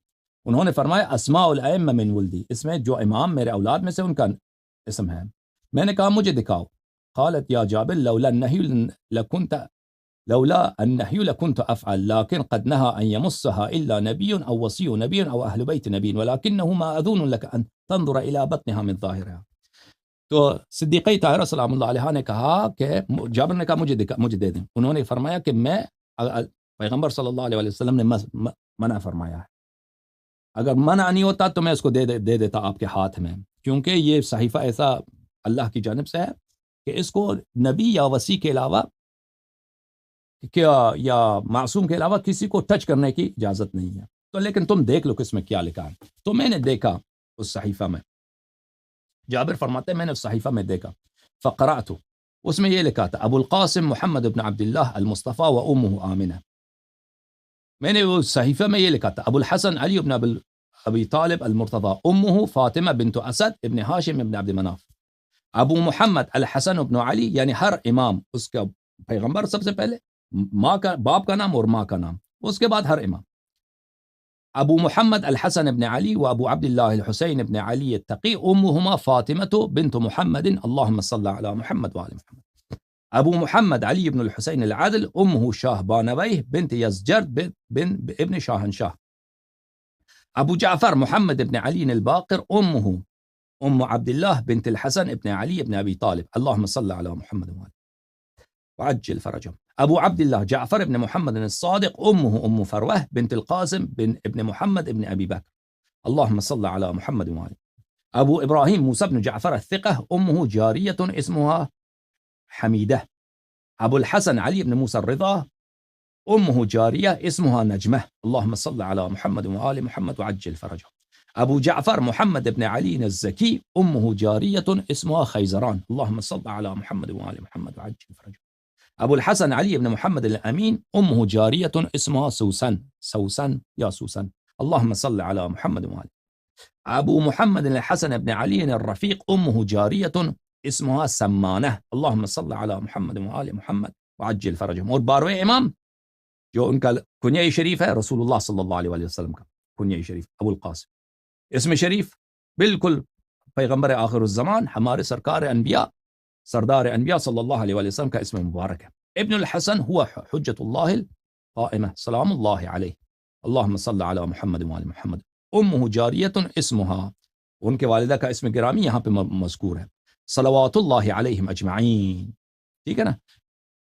انہوں نے فرمایا اسماء الائمہ من ولدی، اس میں جو امام میرے اولاد میں سے ان کا اسم ہے. میں نے کہا مجھے دکھاؤ. قالت یا جابر لولا النهي لكنت افعل لكن قد نهى ان يمسها الا نبي او وصي نبي او اهل بيت نبي ولكنه ما اذون لك ان تنظر الى بطنها من ظاهرها. تو صدیقہ طاہرہ سلام اللہ علیہ نے کہا کہ جابر نے کہا مجھے دے دیں. انہوں نے فرمایا کہ میں پیغمبر صلی اللہ علیہ وسلم نے منع فرمایا ہے، اگر منع نہیں ہوتا تو میں اس کو دے دیتا آپ کے ہاتھ میں، کیونکہ یہ صحیفہ ایسا اللہ کی جانب سے ہے کہ اس کو نبی یا وصی کے علاوہ یا معصوم کے علاوہ کسی کو ٹچ کرنے کی اجازت نہیں ہے. تو لیکن تم دیکھ لو کہ اس میں کیا لکھا ہے. تو میں نے دیکھا اس صحیفہ میں، جابر فرماتے ہیں میں نے اس صحیفہ میں دیکھا فقرأت، اس میں یہ لکھا تھا ابو القاسم محمد بن عبد اللہ المصطفى و امہ آمنہ. میں نے وہ صحیفہ میں یہ لکھا تھا ابو الحسن علی بن ابی طالب المرتضی، امہ فاطمہ بنت اسد ابن ہاشم ابن عبد مناف. ابو محمد الحسن بن علی، یعنی ہر امام اس کا پیغمبر سب سے پہلے، ماں کا باپ کا نام اور ماں کا نام، اس کے بعد ہر امام. ابو محمد الحسن ابن علی و ابو عبد اللہ الحسین ابن علی التقی امہما فاطمہ بنت محمد اللہم صلی علی محمد وآل محمد. ابو محمد علی بن الحسین العدل امہ شاہ بانویہ بنت یزجرد بن ابن شاہنشاہ. ابو جعفر محمد ابن علی الباقر امہ ام عبد اللہ بنت الحسن ابن علی ابن ابی طالب اللہم صلی علی محمد وعجل فرجهم. ابو عبد اللہ جعفر ابن محمد الصادق امہ ام فروہ بنت القاسم بن ابن محمد ابن ابی بکر اللہم صلی علی محمد وعلی. ابو ابراہیم موسیٰ بن جعفر الثقہ امہ جاریۃ اسمها حمیدہ. ابو الحسن علی بن موسیٰ الرضا امہ جاریہ اسمها نجمہ اللہم صلی علی محمد وعلی محمد وعجل فرجهم. ابو جعفر محمد ابن علی الزکی امہ جاریۃ اسمها خیزران اللہم صلی علی محمد وعلی محمد وعجل فرجهم. ابو الحسن علی بن محمد الامین امہ جاریۃ اسمها سوسن یا سوسن اللہم صلی علی محمد وعلی. ابو محمد الحسن بن علی الرفیق امہ جاریۃ اسمها سمانہ اللہم صلی علی محمد وعلی محمد وعجل فرجهم. اور 12ویں امام جو ان کا کنیہ شریف ہے رسول اللہ صلی اللہ علیہ وسلم کا کنیہ شریف ابو القاسم، اسم شریف بالکل پیغمبر آخر الزمان ہمارے سرکار انبیاء سردار انبیاء صلی اللہ علیہ وسلم کا اسم مبارک ہے. ابن الحسن ہوا حجت اللہ القائمہ سلام اللہ علیہ اللہم صلی علی محمد وعلی محمد. امہ جاریۃ اسمها، ان کے والدہ کا اسم گرامی یہاں پہ مذکور ہے، صلوات اللہ علیہم اجمعین. ٹھیک ہے نا.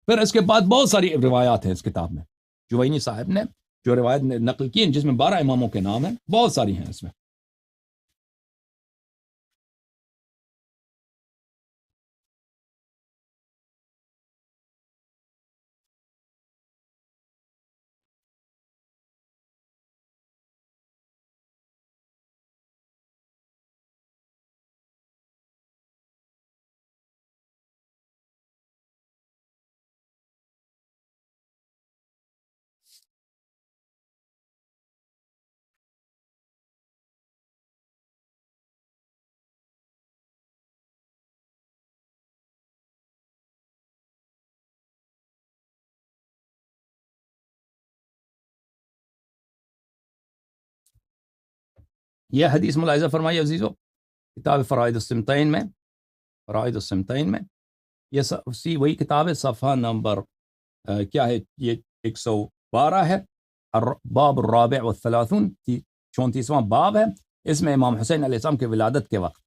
پھر اس کے بعد بہت ساری روایات ہیں اس کتاب میں، جوینی صاحب نے جو روایت نقل کی ہیں جس میں 12 اماموں کے نام ہیں، بہت ساری ہیں اس میں. یہ حدیث ملاحظہ فرمائیے عزیزو، کتاب فرائض السمتین میں، فرائض السمتین میں یہ اسی وہی کتاب ہے، صفحہ نمبر کیا ہے یہ 112 ہے، باب الرابع والثلاثون، 34واں باب ہے۔ اس میں امام حسین علیہ السلام کے ولادت کے وقت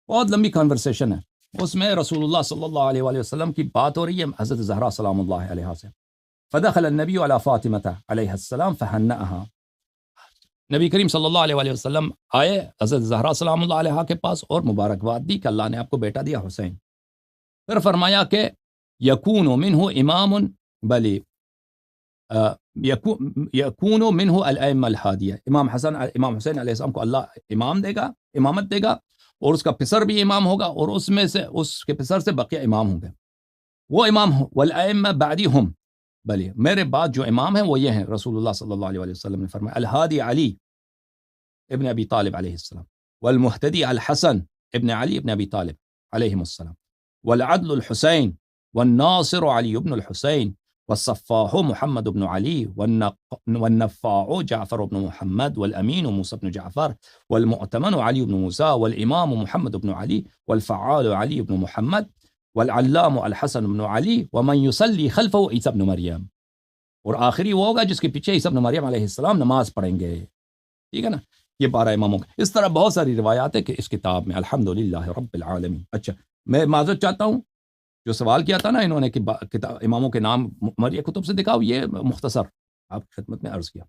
بہت لمبی کنورسیشن ہے، اس میں رسول اللہ صلی اللہ علیہ وآلہ وسلم کی بات ہو رہی ہے حضرت زہرا سلام اللہ علیہا سے۔ فدخل النبی علی فاطمہ علیہ السلام فہنأها، نبی کریم صلی اللہ علیہ وآلہ وسلم آئے حضرت زہرا سلام اللہ علیہا کے پاس اور مبارکباد دی کہ اللہ نے آپ کو بیٹا دیا حسین۔ پھر فرمایا کہ یکون منہ امام بلی یکون منہ الائمہ الہادیہ، امام حسین علیہ السلام کو اللہ امامت دے گا، اور اس کا پسر بھی امام ہوگا، اور اس میں سے اس کے پسر سے بقیہ امام ہوں گے، وہ امام ہوں، والائمہ بعدی ہم، بلی میرے بعد جو امام ہیں وہ یہ ہیں۔ رسول اللہ صلی اللہ علیہ وآلہ وسلم نے فرمایا الہادی علی ابن ابی طالب علیہ السلام، والمہتدی الحسن ابن علی ابن ابی طالب علیہم السلام، والعدل الحسین، والناصر علی ابن الحسین، والصفاح محمد بن علی، والنفاع جعفر بن محمد، والامین موسى بن جعفر، والمؤتمن علی بن موسى، والامام محمد بن علی، والفعال علی بن محمد، والعلام الحسن بن علی، ومن يصلي خلفه عیسی بن مریم، اور آخری وہ ہوگا جس کے پیچھے عیسی بن مریم علیہ السلام نماز پڑھیں گے۔ ٹھیک ہے نا، یہ 12 اماموں کا، اس طرح بہت ساری روایات ہے کہ اس کتاب میں الحمدللہ رب العالمین۔ اچھا، میں معذرت چاہتا ہوں، جو سوال کیا تھا نا انہوں نے کہ اماموں کے نام مرئیہ کتب سے دکھاؤ، یہ مختصر آپ کی خدمت میں عرض کیا۔